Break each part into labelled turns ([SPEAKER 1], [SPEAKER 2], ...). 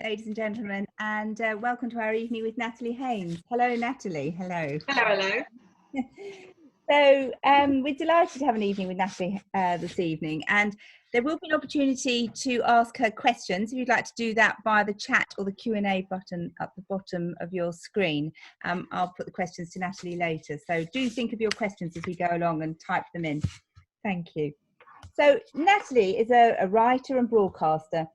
[SPEAKER 1] ladies and gentlemen, and welcome to our evening with Natalie Haynes. Hello, Natalie. Hello.
[SPEAKER 2] Hello, hello.
[SPEAKER 1] So we're delighted to have an evening with Natalie this evening, and there will be an opportunity to ask her questions. If you'd like to do that via the chat or the Q&A button at the bottom of your screen, I'll put the questions to Natalie later. So do think of your questions as we go along and type them in. Thank you. So Natalie is a writer and broadcaster.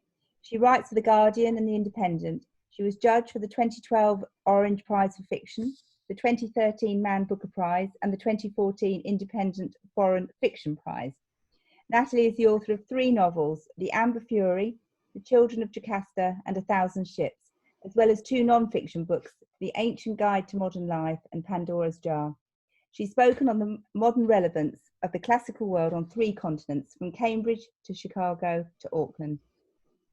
[SPEAKER 1] She writes for The Guardian and The Independent. She was judged for the 2012 Orange Prize for Fiction, the 2013 Man Booker Prize, and the 2014 Independent Foreign Fiction Prize. Natalie is the author of 3 novels, The Amber Fury, The Children of Jocasta, and 1,000 Ships, as well as 2 non-fiction books, The Ancient Guide to Modern Life and Pandora's Jar. She's spoken on the modern relevance of the classical world on 3 continents, from Cambridge to Chicago to Auckland.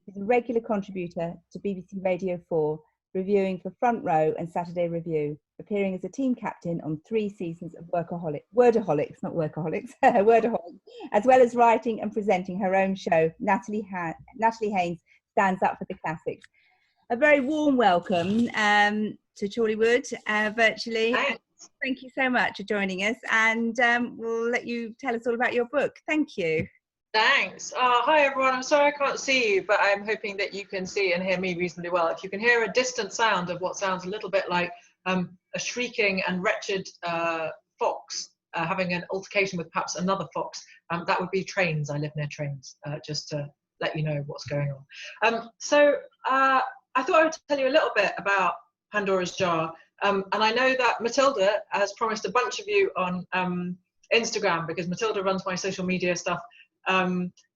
[SPEAKER 1] She's a regular contributor to BBC Radio 4, reviewing for Front Row and Saturday Review, appearing as a team captain on 3 seasons of Wordaholics, as well as writing and presenting her own show, Natalie Haynes Stands Up for the Classics. A very warm welcome to Chorleywood virtually. Thank you so much for joining us, and we'll let you tell us all about your book. Thank you.
[SPEAKER 2] Thanks. Hi everyone, I'm sorry I can't see you, but I'm hoping that you can see and hear me reasonably well. If you can hear a distant sound of what sounds a little bit like a shrieking and wretched fox having an altercation with perhaps another fox, that would be trains. I live near trains, just to let you know what's going on. I thought I would tell you a little bit about Pandora's Jar, and I know that Matilda has promised a bunch of you on Instagram, because Matilda runs my social media stuff,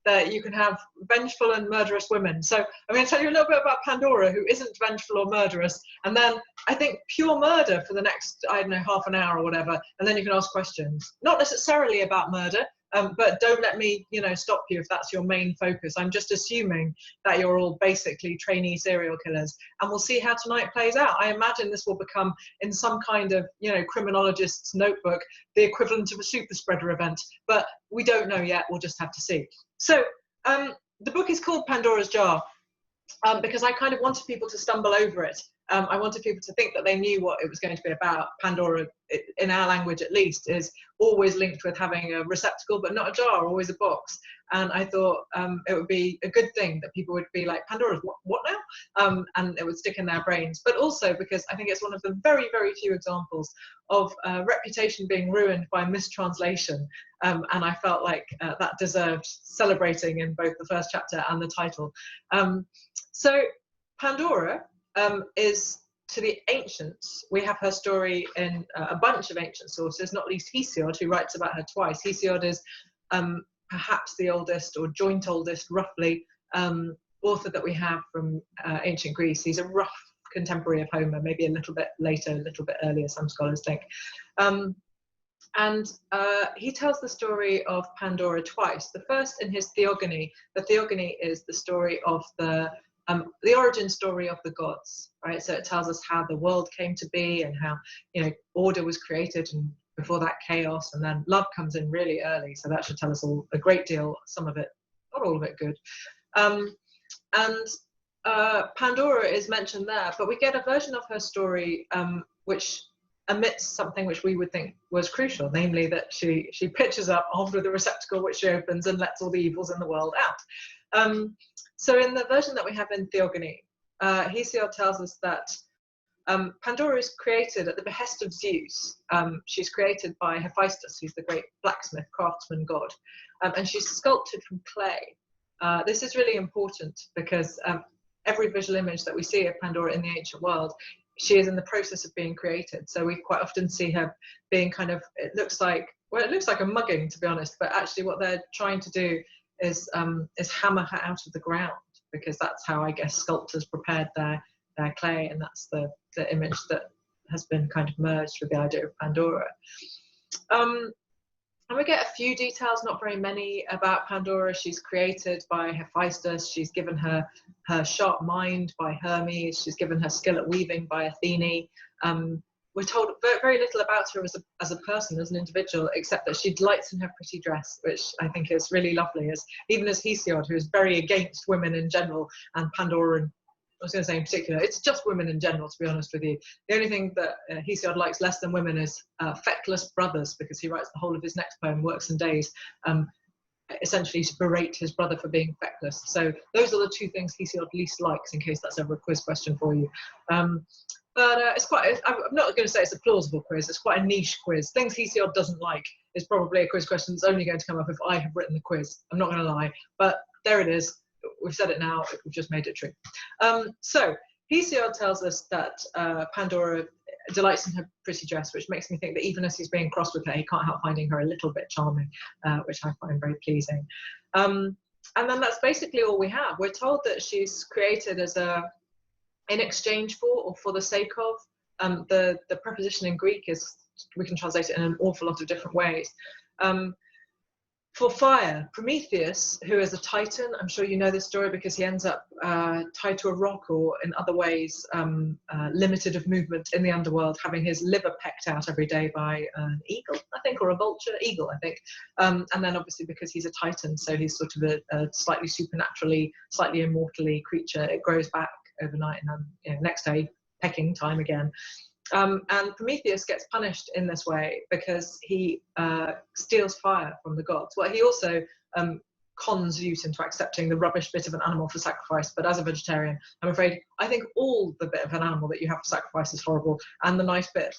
[SPEAKER 2] that you can have vengeful and murderous women. So I'm going to tell you a little bit about Pandora, who isn't vengeful or murderous, and then I think pure murder for the next, I don't know, half an hour or whatever, and then you can ask questions. Not necessarily about murder, but don't let me, stop you if that's your main focus. I'm just assuming that you're all basically trainee serial killers, and we'll see how tonight plays out. I imagine this will become, in some kind of, criminologist's notebook, the equivalent of a super spreader event, but we don't know yet. We'll just have to see. So the book is called Pandora's Jar because I kind of wanted people to stumble over it. I wanted people to think that they knew what it was going to be about. Pandora, in our language at least, is always linked with having a receptacle, but not a jar, always a box. And I thought it would be a good thing that people would be like, Pandora's what now? And it would stick in their brains. But also because I think it's one of the very, very few examples of reputation being ruined by mistranslation. And I felt like that deserved celebrating in both the first chapter and the title. So Pandora is, to the ancients, we have her story in a bunch of ancient sources, not least Hesiod, who writes about her twice. Hesiod is perhaps the oldest, or joint oldest, roughly, author that we have from ancient Greece. He's a rough contemporary of Homer, maybe a little bit later, a little bit earlier, some scholars think. And he tells the story of Pandora twice. The first in his Theogony. The Theogony is the story of the origin story of the gods, right? So it tells us how the world came to be, and how, order was created, and before that chaos, and then love comes in really early. So that should tell us all a great deal, some of it, not all of it, good. Pandora is mentioned there, but we get a version of her story which omits something which we would think was crucial, namely that she pitches up armed with a receptacle which she opens and lets all the evils in the world out. So in the version that we have in Theogony, Hesiod tells us that Pandora is created at the behest of Zeus. She's created by Hephaestus, who's the great blacksmith, craftsman god, and she's sculpted from clay. This is really important because every visual image that we see of Pandora in the ancient world, she is in the process of being created. So we quite often see her being kind of, it looks like a mugging, to be honest, but actually what they're trying to do is hammer her out of the ground, because that's how, I guess, sculptors prepared their clay, and that's the image that has been kind of merged with the idea of Pandora. And we get a few details, not very many, about Pandora. She's created by Hephaestus. She's given her sharp mind by Hermes. She's given her skill at weaving by Athene. We're told very little about her as a person, as an individual, except that she delights in her pretty dress, which I think is really lovely. Even as Hesiod, who is very against women in general, and Pandora was going to say in particular, it's just women in general, to be honest with you. The only thing that Hesiod likes less than women is feckless brothers, because he writes the whole of his next poem, Works and Days, essentially to berate his brother for being feckless. So those are the two things Hesiod least likes, in case that's ever a quiz question for you. But it's quite, I'm not going to say it's a plausible quiz, it's quite a niche quiz. Things Hesiod doesn't like is probably a quiz question that's only going to come up if I have written the quiz. I'm not going to lie, but there it is. We've said it now, we've just made it true. So Hesiod tells us that Pandora delights in her pretty dress, which makes me think that even as he's being cross with her, he can't help finding her a little bit charming, which I find very pleasing. And then that's basically all we have. We're told that she's created as in exchange for, or for the sake of. The preposition in Greek is, we can translate it in an awful lot of different ways. For fire, Prometheus, who is a Titan, I'm sure you know this story because he ends up tied to a rock, or in other ways limited of movement in the underworld, having his liver pecked out every day by an eagle, I think, or a vulture, eagle, I think. And then obviously because he's a Titan, so he's sort of a slightly supernaturally, slightly immortally creature. It grows back overnight, and then next day, pecking time again. And Prometheus gets punished in this way because he steals fire from the gods. Well, he also cons Zeus into accepting the rubbish bit of an animal for sacrifice. But as a vegetarian, I'm afraid I think all the bit of an animal that you have for sacrifice is horrible, and the nice bit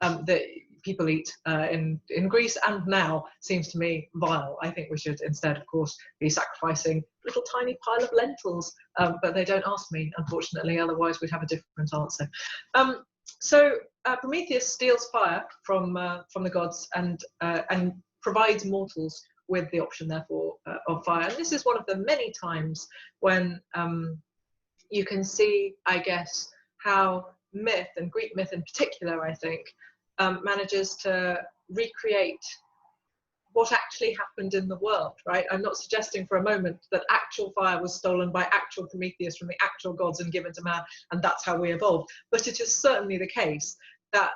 [SPEAKER 2] that people eat in Greece and now seems to me vile. I think we should instead, of course, be sacrificing a little tiny pile of lentils, but they don't ask me, unfortunately, otherwise we'd have a different answer. So Prometheus steals fire from the gods and provides mortals with the option, therefore, of fire. And this is one of the many times when you can see, I guess, how myth, and Greek myth in particular, I think, manages to recreate what actually happened in the world, right? I'm not suggesting for a moment that actual fire was stolen by actual Prometheus from the actual gods and given to man, and that's how we evolved. But it is certainly the case that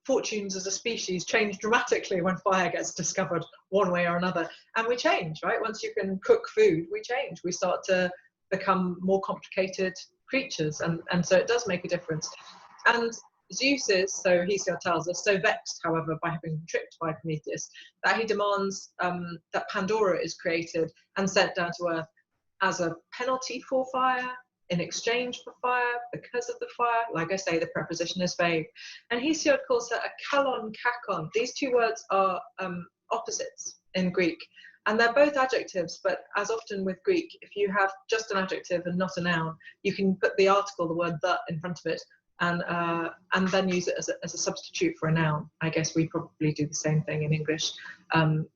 [SPEAKER 2] fortunes as a species change dramatically when fire gets discovered one way or another. And we change, right? Once you can cook food, we change. We start to become more complicated creatures, and so it does make a difference. And Zeus is, so Hesiod tells us, so vexed, however, by having been tricked by Prometheus, that he demands that Pandora is created and sent down to Earth as a penalty for fire, in exchange for fire, because of the fire. Like I say, the preposition is vague. And Hesiod calls her a kalon kakon. These two words are opposites in Greek. And they're both adjectives, but as often with Greek, if you have just an adjective and not a noun, you can put the article, the word the, in front of it, and then use it as a substitute for a noun. I guess we probably do the same thing in English.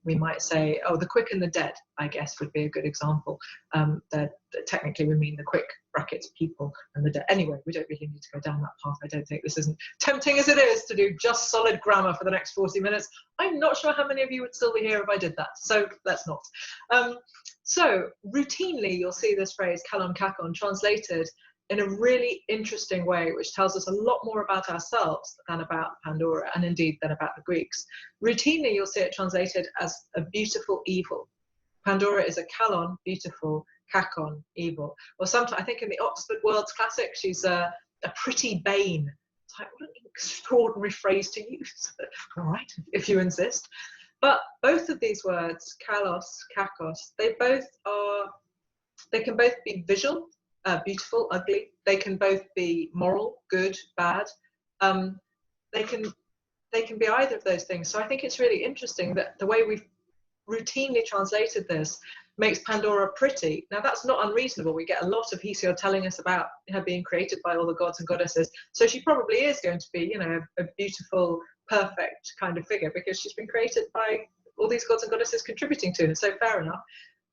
[SPEAKER 2] We might say, oh, the quick and the dead, I guess, would be a good example. That technically we mean the quick, brackets, people, and the dead. Anyway, we don't really need to go down that path. I don't think this isn't tempting as it is to do just solid grammar for the next 40 minutes. I'm not sure how many of you would still be here if I did that, so let's not. So routinely you'll see this phrase, kalon kakon, translated in a really interesting way, which tells us a lot more about ourselves than about Pandora, and indeed than about the Greeks. Routinely, you'll see it translated as a beautiful evil. Pandora is a kalon, beautiful, kakon, evil. Or sometimes, I think in the Oxford World's Classic, she's a pretty bane. It's like, what an extraordinary phrase to use. All right, if you insist. But both of these words, kalos, kakos, they can both be visual, beautiful, ugly. They can both be moral, good, bad. They can be either of those things. So I think it's really interesting that the way we've routinely translated this makes Pandora pretty. Now that's not unreasonable. We get a lot of Hesiod telling us about her being created by all the gods and goddesses. So she probably is going to be, a beautiful, perfect kind of figure because she's been created by all these gods and goddesses contributing to her. So fair enough.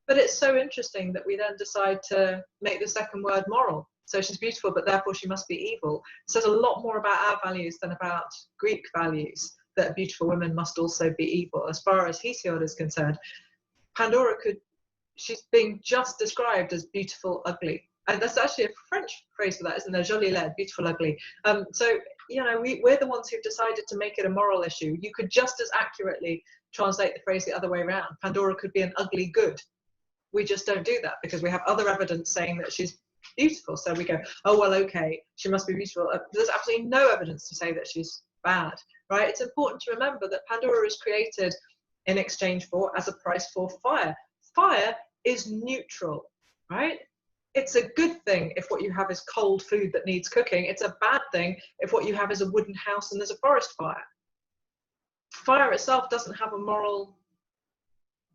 [SPEAKER 2] But it's so interesting that we then decide to make the second word moral. So she's beautiful, but therefore she must be evil. It says a lot more about our values than about Greek values, that beautiful women must also be evil. As far as Hesiod is concerned, Pandora she's being just described as beautiful, ugly. And that's actually a French phrase for that, isn't there? Jolie laide, beautiful, ugly. So, we're the ones who've decided to make it a moral issue. You could just as accurately translate the phrase the other way around. Pandora could be an ugly good. We just don't do that because we have other evidence saying that she's beautiful. So we go, oh, well, okay, she must be beautiful. There's absolutely no evidence to say that she's bad, right? It's important to remember that Pandora is created in exchange for, as a price for, fire. Fire is neutral, right? It's a good thing if what you have is cold food that needs cooking. It's a bad thing if what you have is a wooden house and there's a forest fire. Fire itself doesn't have a moral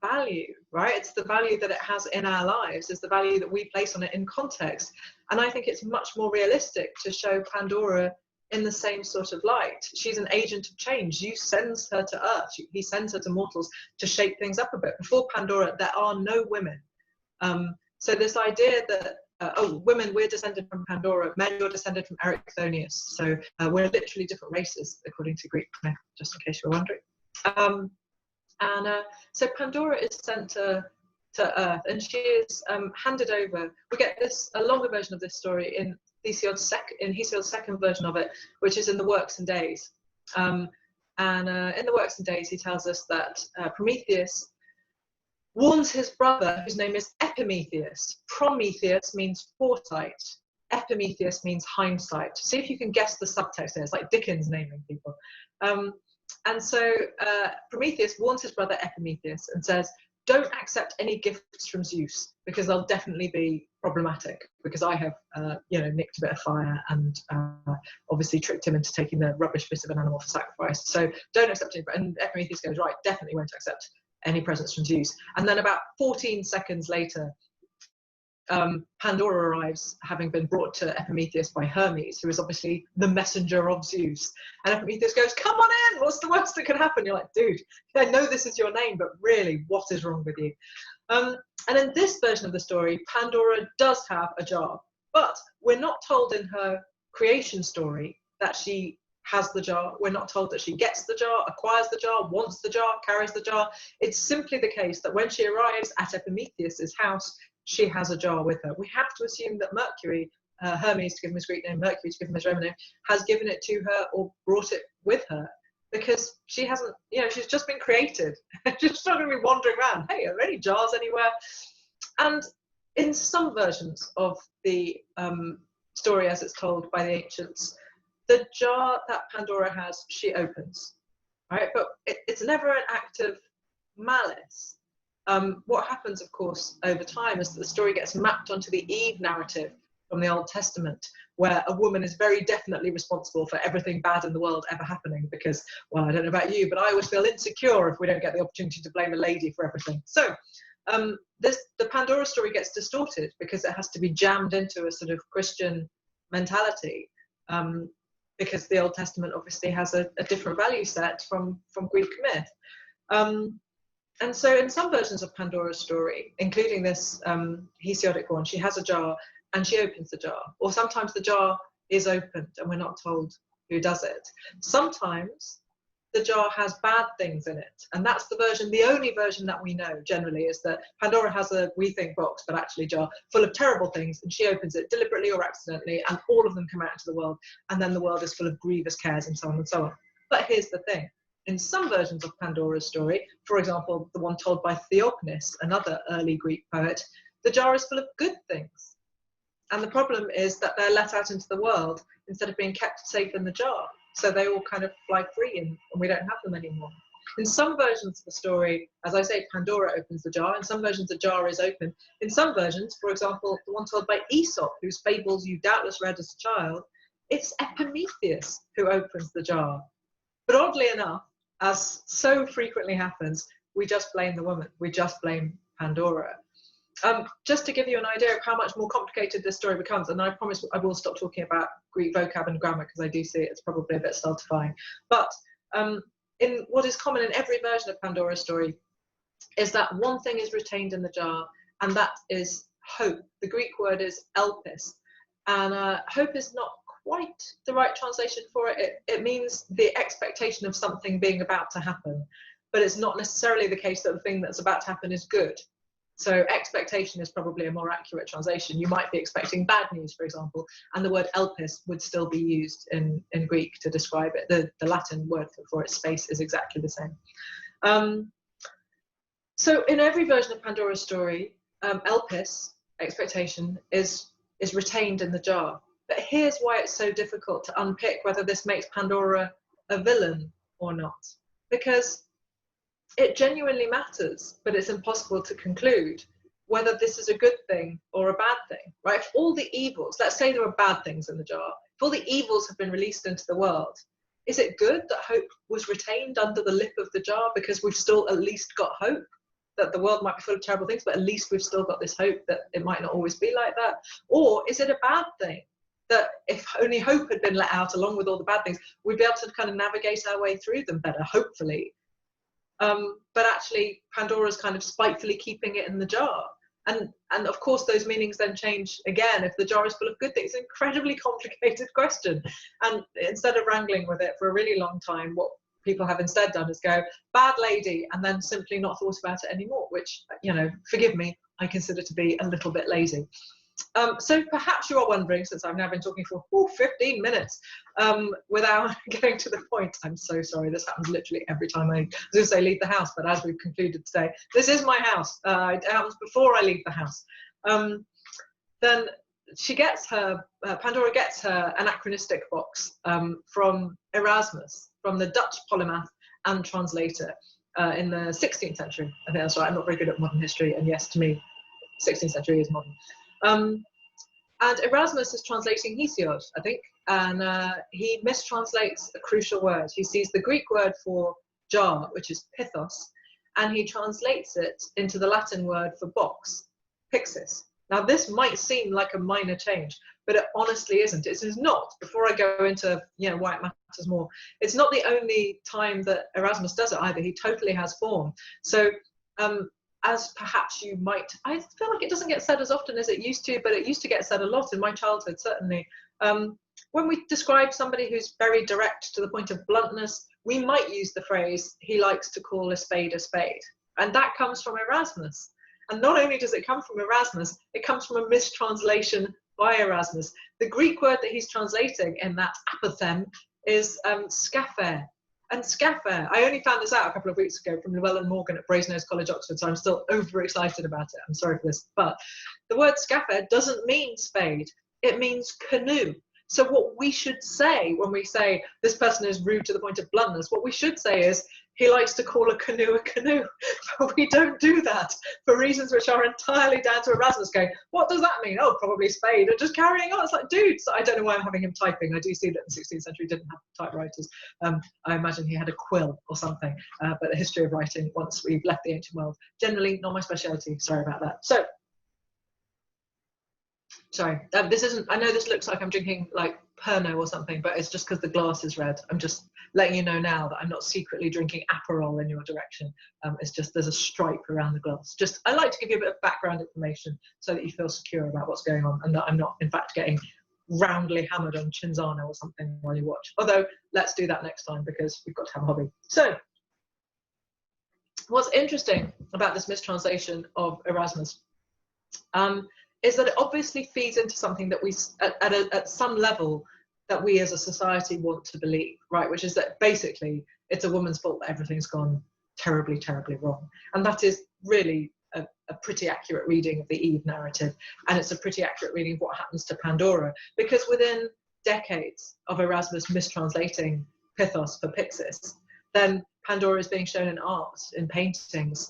[SPEAKER 2] value, right? It's the value that it has in our lives, is the value that we place on it in context. And I think it's much more realistic to show Pandora in the same sort of light. She's an agent of change. Zeus sends her to Earth. He sends her to mortals to shake things up a bit. Before Pandora, there are no women. So this idea that, oh, women, we're descended from Pandora, men, you're descended from Erichthonius. So we're literally different races, according to Greek myth, just in case you're wondering. So Pandora is sent to Earth, and she is handed over. We get a longer version of this story in Hesiod's second version of it, which is in the Works and Days. In the Works and Days, he tells us that Prometheus warns his brother, whose name is Epimetheus. Prometheus means foresight. Epimetheus means hindsight. See if you can guess the subtext there. It's like Dickens naming people. And so Prometheus warns his brother Epimetheus and says, don't accept any gifts from Zeus, because they'll definitely be problematic, because I have nicked a bit of fire and obviously tricked him into taking the rubbish bit of an animal for sacrifice. So don't accept it. And Epimetheus goes, right, definitely won't accept any presents from Zeus. And then about 14 seconds later, Pandora arrives, having been brought to Epimetheus by Hermes, who is obviously the messenger of Zeus. And Epimetheus goes, come on in, what's the worst that could happen? You're like, dude, I know this is your name, but really, what is wrong with you? And in this version of the story, Pandora does have a jar, but we're not told in her creation story that she has the jar. We're not told that she gets the jar, acquires the jar, wants the jar, carries the jar. It's simply the case that when she arrives at Epimetheus's house, she has a jar with her. We have to assume that Mercury, Hermes, to give him his Greek name, Mercury, to give him his Roman name, has given it to her or brought it with her, because she hasn't, she's just been created. She's not going to be wandering around, hey, are there any jars anywhere? And in some versions of the story as it's told by the ancients, the jar that Pandora has, she opens, right? But it's never an act of malice. What happens, of course, over time is that the story gets mapped onto the Eve narrative from the Old Testament, where a woman is very definitely responsible for everything bad in the world ever happening, because, well, I don't know about you, but I always feel insecure if we don't get the opportunity to blame a lady for everything. So the Pandora story gets distorted because it has to be jammed into a sort of Christian mentality, because the Old Testament obviously has a different value set from Greek myth. And so in some versions of Pandora's story, including this Hesiodic one, she has a jar and she opens the jar. Or sometimes the jar is opened and we're not told who does it. Sometimes the jar has bad things in it. And that's the only version that we know generally, is that Pandora has a, we think, box, but actually jar full of terrible things, and she opens it deliberately or accidentally, and all of them come out into the world. And then the world is full of grievous cares and so on and so on. But here's the thing. In some versions of Pandora's story, for example, the one told by Theognis, another early Greek poet, the jar is full of good things. And the problem is that they're let out into the world instead of being kept safe in the jar. So they all kind of fly free and we don't have them anymore. In some versions of the story, as I say, Pandora opens the jar. In some versions, the jar is open. In some versions, for example, the one told by Aesop, whose fables you doubtless read as a child, it's Epimetheus who opens the jar. But oddly enough, as so frequently happens, we just blame the woman. We just blame Pandora. Just to give you an idea of how much more complicated this story becomes, and I promise I will stop talking about Greek vocab and grammar because I do see it's probably a bit stultifying. But in what is common in every version of Pandora's story is that one thing is retained in the jar, and that is hope. The Greek word is elpis, and hope is not quite the right translation for it. It means the expectation of something being about to happen, but it's not necessarily the case that the thing that's about to happen is good. So expectation is probably a more accurate translation. You might be expecting bad news, for example, and the word elpis would still be used in Greek to describe it. The Latin word for its space is exactly the same. So in every version of Pandora's story, elpis, expectation, is is retained in the jar. But here's why it's so difficult to unpick whether this makes Pandora a villain or not. Because it genuinely matters, but it's impossible to conclude whether this is a good thing or a bad thing, right? If all the evils, let's say there are bad things in the jar, if all the evils have been released into the world, is it good that hope was retained under the lip of the jar because we've still at least got hope that the world might be full of terrible things, but at least we've still got this hope that it might not always be like that? Or is it a bad thing that if only hope had been let out along with all the bad things, we'd be able to kind of navigate our way through them better, hopefully? But actually Pandora's kind of spitefully keeping it in the jar. And of course those meanings then change again if the jar is full of good things. It's an incredibly complicated question. And instead of wrangling with it for a really long time, what people have instead done is go, bad lady, and then simply not thought about it anymore, which, you know, forgive me, I consider to be a little bit lazy. So perhaps you are wondering, since I've now been talking for 15 minutes without getting to the point. I'm so sorry, this happens literally every time I was going to say leave the house, but as we've concluded today, this is my house. It happens before I leave the house. Then she gets her, Pandora gets her anachronistic box from Erasmus, from the Dutch polymath and translator in the 16th century. I think that's right. I'm not very good at modern history, and yes, to me, 16th century is modern. And Erasmus is translating Hesiod, I think, and he mistranslates a crucial word. He sees the Greek word for jar, which is pithos, and he translates it into the Latin word for box, pixis. Now, this might seem like a minor change, but it honestly isn't. It is not, before I go into, you know, why it matters more, it's not the only time that Erasmus does it either. He totally has form. So, as perhaps you might, I feel like it doesn't get said as often as it used to, but it used to get said a lot in my childhood, certainly. When we describe somebody who's very direct to the point of bluntness, we might use the phrase, he likes to call a spade a spade. And that comes from Erasmus. And not only does it come from Erasmus, it comes from a mistranslation by Erasmus. The Greek word that he's translating in that apothem is scaphair. And scaphair, I only found this out a couple of weeks ago from Llewellyn Morgan at Brasenose College, Oxford, so I'm still overexcited about it. I'm sorry for this. But the word scaphair doesn't mean spade. It means canoe. So what we should say when we say this person is rude to the point of bluntness, what we should say is he likes to call a canoe. But we don't do that for reasons which are entirely down to Erasmus going, what does that mean? Oh, probably spade, and just carrying on. It's like, dude, so I don't know why I'm having him typing. I do see that in the 16th century didn't have typewriters. I imagine he had a quill or something, but the history of writing once we've left the ancient world, generally not my speciality. Sorry about that. So, sorry, this isn't, I know this looks like I'm drinking like Pernod or something, but it's just because the glass is red. I'm just letting you know now that I'm not secretly drinking Aperol in your direction. It's just there's a stripe around the glass. Just, I like to give you a bit of background information so that you feel secure about what's going on and that I'm not in fact getting roundly hammered on Cinzano or something while you watch. Although let's do that next time because we've got to have a hobby. So what's interesting about this mistranslation of Erasmus is that it obviously feeds into something that we, at some level, that we as a society want to believe, right? Which is that basically it's a woman's fault that everything's gone terribly, terribly wrong. And that is really a pretty accurate reading of the Eve narrative. And it's a pretty accurate reading of what happens to Pandora, because within decades of Erasmus mistranslating Pithos for Pixis, then Pandora is being shown in art, in paintings,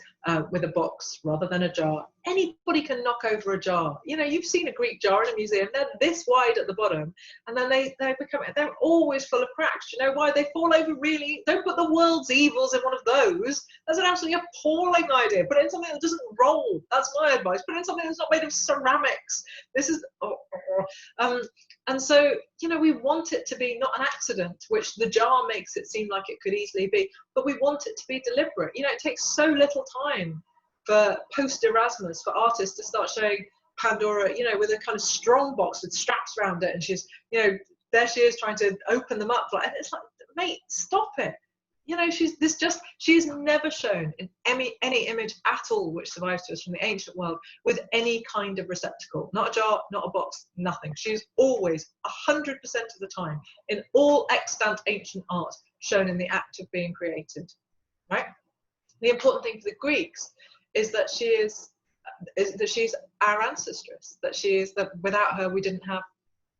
[SPEAKER 2] with a box rather than a jar. Anybody can knock over a jar. You know, you've seen a Greek jar in a museum, they're this wide at the bottom, and then they're always full of cracks. You know why? They fall over really. Don't put the world's evils in one of those. That's an absolutely appalling idea. Put it in something that doesn't roll. That's my advice. Put it in something that's not made of ceramics. This is, and so, you know, we want it to be not an accident, which the jar makes it seem like it could easily be, but we want it to be deliberate. You know, it takes so little time for post-Erasmus, for artists to start showing Pandora, you know, with a kind of strong box with straps around it, and she's, you know, there she is trying to open them up. Like, it's like, mate, stop it. You know, she's never shown in any image at all which survives to us from the ancient world with any kind of receptacle, not a jar, not a box, nothing. She's always 100% of the time in all extant ancient art shown in the act of being created, right? The important thing for the Greeks is that she is is that she's our ancestress, that without her we didn't have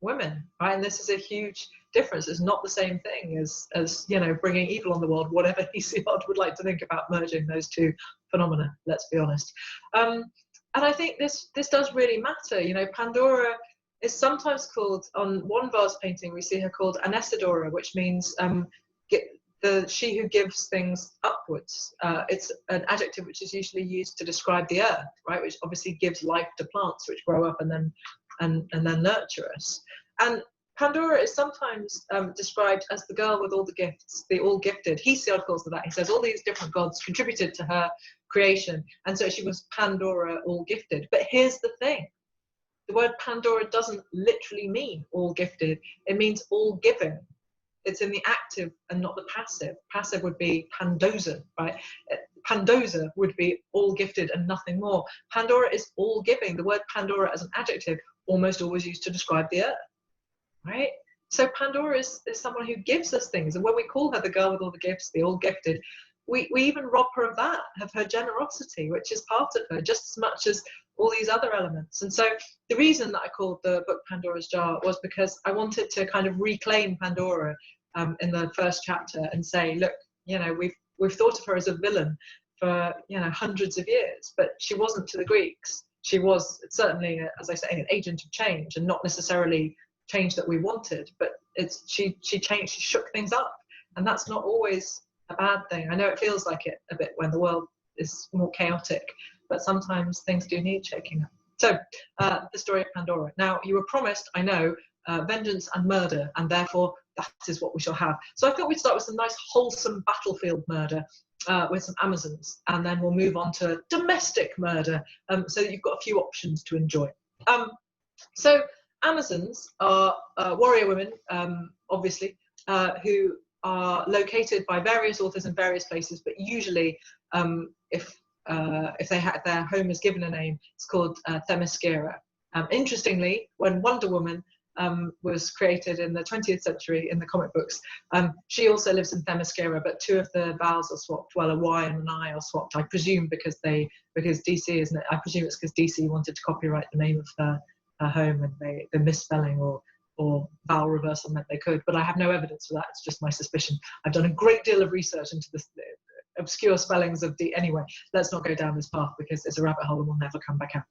[SPEAKER 2] women, right? And this is a huge difference. It's not the same thing as you know, bringing evil on the world, whatever Hesiod would like to think about merging those two phenomena, let's be honest. And I think this does really matter. You know, Pandora is sometimes called, on one vase painting we see her called Anesidora, which means she who gives things upwards. It's an adjective which is usually used to describe the earth, right? Which obviously gives life to plants which grow up and then nurture us. And Pandora is sometimes described as the girl with all the gifts, the all gifted. Hesiod calls her that. He says all these different gods contributed to her creation, and so she was Pandora, all gifted. But here's the thing. The word Pandora doesn't literally mean all gifted. It means all giving. It's in the active and not the passive. Passive would be Pandoza, right? Pandoza would be all gifted and nothing more. Pandora is all giving. The word Pandora as an adjective almost always used to describe the earth, right? So Pandora is someone who gives us things. And when we call her the girl with all the gifts, the all gifted, we even rob her of that, of her generosity, which is part of her just as much as all these other elements. And so the reason that I called the book Pandora's Jar was because I wanted to kind of reclaim Pandora in the first chapter and say, look, you know, we've thought of her as a villain for, you know, hundreds of years, but she wasn't to the Greeks. She was certainly, as I say, an agent of change, and not necessarily change that we wanted, but she changed, she shook things up, and that's not always a bad thing. I know it feels like it a bit when the world is more chaotic, but sometimes things do need shaking up. So the story of Pandora. Now, you were promised, I know, vengeance and murder, and therefore that is what we shall have. So I thought we'd start with some nice wholesome battlefield murder with some Amazons, and then we'll move on to domestic murder, so that you've got a few options to enjoy. So Amazons are warrior women, obviously, who are located by various authors in various places, but usually if their home is given a name, it's called Themyscira. Interestingly, when Wonder Woman was created in the 20th century in the comic books, she also lives in Themyscira, but two of the vowels are swapped. Well, a Y and an I are swapped, I presume because DC, isn't it? I presume it's because DC wanted to copyright the name of her home, and the misspelling or vowel reversal meant they could, but I have no evidence for that. It's just my suspicion. I've done a great deal of research into this obscure spellings of D. Anyway, let's not go down this path because it's a rabbit hole and we'll never come back out.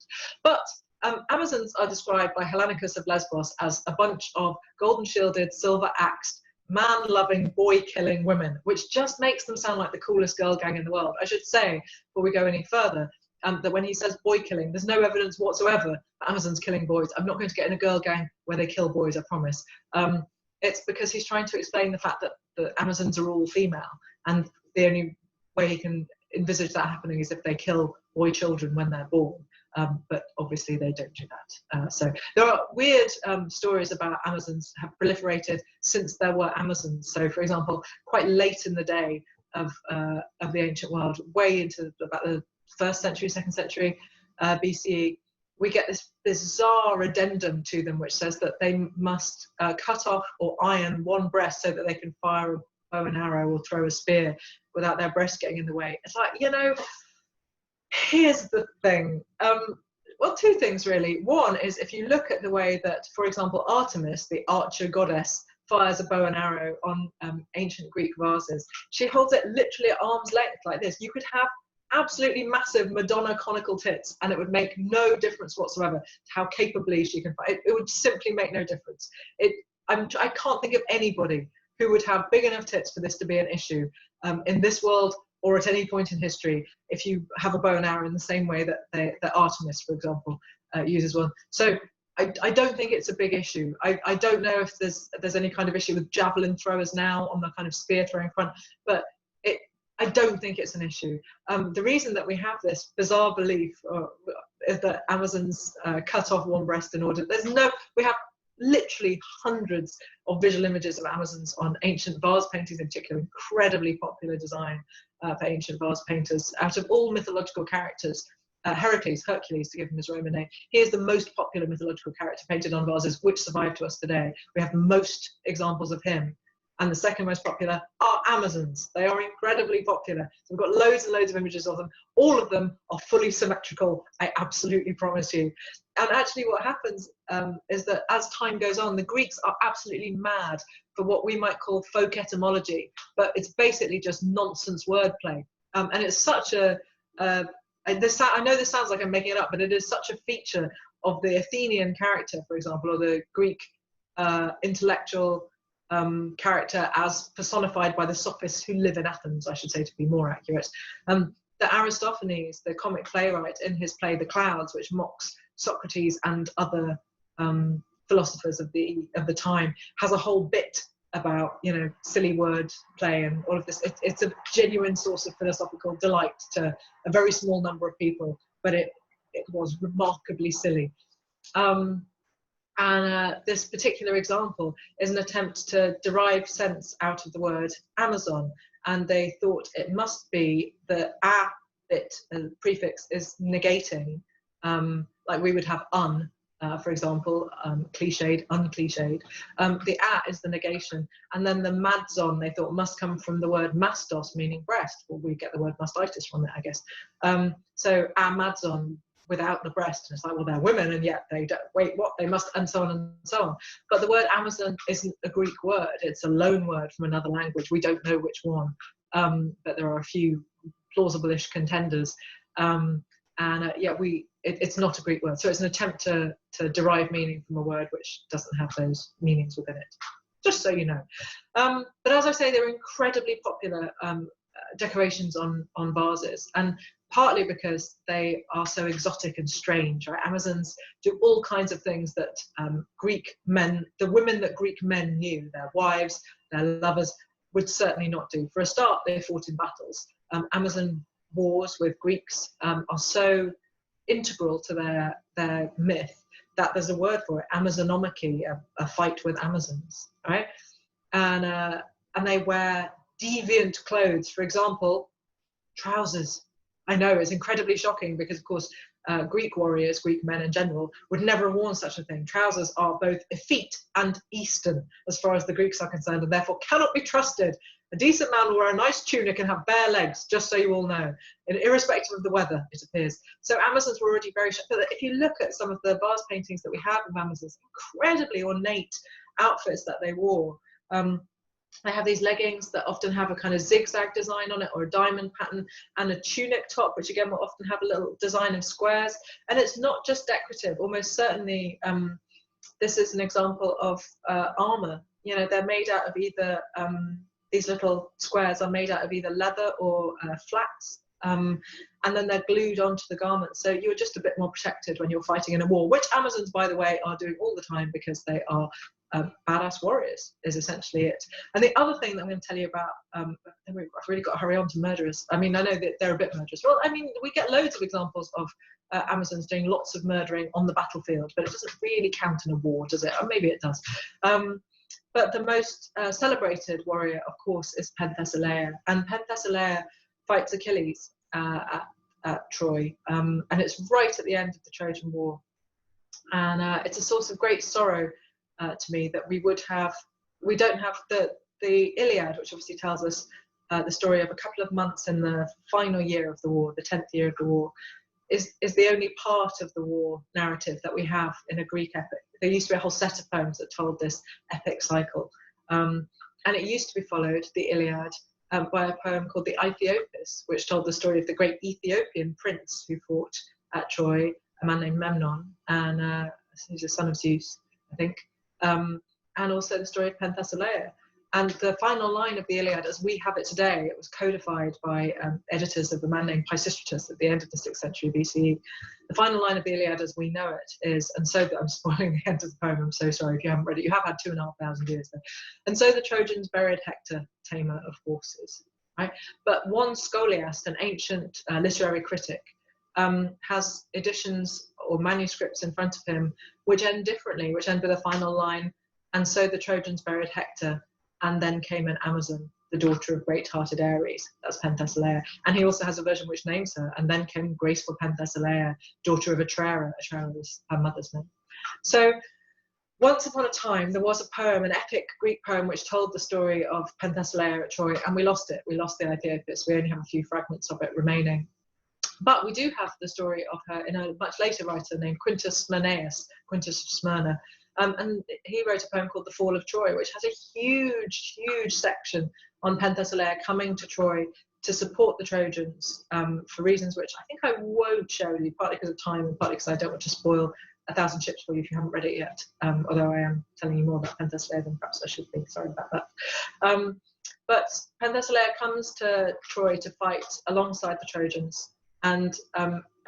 [SPEAKER 2] But Amazons are described by Hellanicus of Lesbos as a bunch of golden-shielded, silver-axed, man-loving, boy-killing women, which just makes them sound like the coolest girl gang in the world. I should say, before we go any further, that when he says boy killing, there's no evidence whatsoever for Amazons killing boys. I'm not going to get in a girl gang where they kill boys, I promise. It's because he's trying to explain the fact that the Amazons are all female, and the only way he can envisage that happening is if they kill boy children when they're born. But obviously they don't do that. So there are weird stories about Amazons have proliferated since there were Amazons. So for example, quite late in the day of the ancient world, way into about the 1st century, 2nd century BCE, we get this bizarre addendum to them which says that they must cut off or iron one breast so that they can fire a bow and arrow or throw a spear without their breast getting in the way. It's like, you know, here's the thing. Well, two things really. One is if you look at the way that, for example, Artemis, the archer goddess, fires a bow and arrow on ancient Greek vases, she holds it literally at arm's length like this. You could have absolutely massive Madonna conical tits and it would make no difference whatsoever to how capably she can fight. It would simply make no difference. I can't think of anybody who would have big enough tits for this to be an issue in this world or at any point in history, if you have a bow and arrow in the same way that Artemis, for example, uses one. So I don't think it's a big issue. I don't know if there's any kind of issue with javelin throwers now on the kind of spear throwing front, but I don't think it's an issue. The reason that we have this bizarre belief is that Amazons cut off one breast in order. We have literally hundreds of visual images of Amazons on ancient vase paintings in particular, incredibly popular design for ancient vase painters. Out of all mythological characters, Hercules, to give him his Roman name, he is the most popular mythological character painted on vases which survive to us today. We have most examples of him. and the second most popular are Amazons. They are incredibly popular. So we've got loads and loads of images of them. All of them are fully symmetrical, I absolutely promise you. And actually what happens is that as time goes on, the Greeks are absolutely mad for what we might call folk etymology, but it's basically just nonsense wordplay. And it's such a, I know this sounds like I'm making it up, but it is such a feature of the Athenian character, for example, or the Greek intellectual character as personified by the sophists who live in Athens, I should say, to be more accurate. That Aristophanes, the comic playwright, in his play The Clouds, which mocks Socrates and other philosophers of the time, has a whole bit about, you know, silly word play and all of this. It's a genuine source of philosophical delight to a very small number of people, but it was remarkably silly. This particular example is an attempt to derive sense out of the word Amazon, and they thought it must be the a bit, prefix, is negating, like we would have un, for example, cliched, uncliched. The a is the negation, and then the madzon they thought must come from the word mastos, meaning breast. Well, we get the word mastitis from it, I guess. So a madzon, without the breast, and it's like, well, they're women, and yet they don't, wait, what, they must, and so on and so on. But the word Amazon isn't a Greek word, it's a loan word from another language. We don't know which one, but there are a few plausible-ish contenders. Yeah, it's not a Greek word, so it's an attempt to derive meaning from a word which doesn't have those meanings within it, just so you know. But as I say, they're incredibly popular decorations on vases, and partly because they are so exotic and strange, right? Amazons do all kinds of things that Greek men, the women that Greek men knew, their wives, their lovers, would certainly not do. For a start, they fought in battles. Amazon wars with Greeks are so integral to their myth that there's a word for it, Amazonomachy, a fight with Amazons, right? And they wear deviant clothes. For example, trousers. I know, it's incredibly shocking because, of course, Greek warriors, Greek men in general, would never have worn such a thing. Trousers are both effete and Eastern, as far as the Greeks are concerned, and therefore cannot be trusted. A decent man will wear a nice tunic and have bare legs, just so you all know, irrespective of the weather, it appears. So Amazons were already very sharp. But if you look at some of the vase paintings that we have of Amazons, incredibly ornate outfits that they wore. They have these leggings that often have a kind of zigzag design on it, or a diamond pattern, and a tunic top, which again will often have a little design of squares. And it's not just decorative. Almost certainly, this is an example of armor. You know, they're made out of either, these little squares are made out of either leather or flax. And then they're glued onto the garment. So you're just a bit more protected when you're fighting in a war, which Amazons, by the way, are doing all the time because they are badass warriors, is essentially it. And the other thing that I'm going to tell you about, I've really got to hurry on to murderers. I mean, I know that they're a bit murderous. Well, I mean, we get loads of examples of Amazons doing lots of murdering on the battlefield, but it doesn't really count in a war, does it? Or maybe it does. But the most celebrated warrior, of course, is Penthesilea. And Penthesilea fights Achilles at Troy. And it's right at the end of the Trojan War. And it's a source of great sorrow to me that we don't have the Iliad, which obviously tells us the story of a couple of months in the final year of the war, the 10th year of the war, is the only part of the war narrative that we have in a Greek epic. There used to be a whole set of poems that told this epic cycle. And it used to be followed, the Iliad, by a poem called the Aethiopis, which told the story of the great Ethiopian prince who fought at Troy, a man named Memnon, and he's a son of Zeus, I think. And also the story of Penthesilea. And the final line of the Iliad, as we have it today, it was codified by editors of a man named Pisistratus at the end of the 6th century BCE. The final line of the Iliad, as we know it, is, and so that I'm spoiling the end of the poem, I'm so sorry if you haven't read it, you have had 2,500 years there. And so the Trojans buried Hector, tamer of horses, right? But one scholiast, an ancient literary critic, has editions or manuscripts in front of him which end differently, which end with a final line, and so the Trojans buried Hector, and then came an Amazon, the daughter of great-hearted Ares. That's Penthesilea. And he also has a version which names her, and then came graceful Penthesilea, daughter of Atrera. Atrera is her mother's name. So once upon a time, there was a poem, an epic Greek poem, which told the story of Penthesilea at Troy, and we lost it. We lost the idea of this. We only have a few fragments of it remaining. But we do have the story of her in a much later writer named Quintus Smyrnaeus, Quintus of Smyrna. And he wrote a poem called The Fall of Troy, which has a huge, huge section on Penthesilea coming to Troy to support the Trojans for reasons which I think I won't share with you, partly because of time and partly because I don't want to spoil 1,000 Ships for you if you haven't read it yet, although I am telling you more about Penthesilea than perhaps I should be. Sorry about that. But Penthesilea comes to Troy to fight alongside the Trojans, and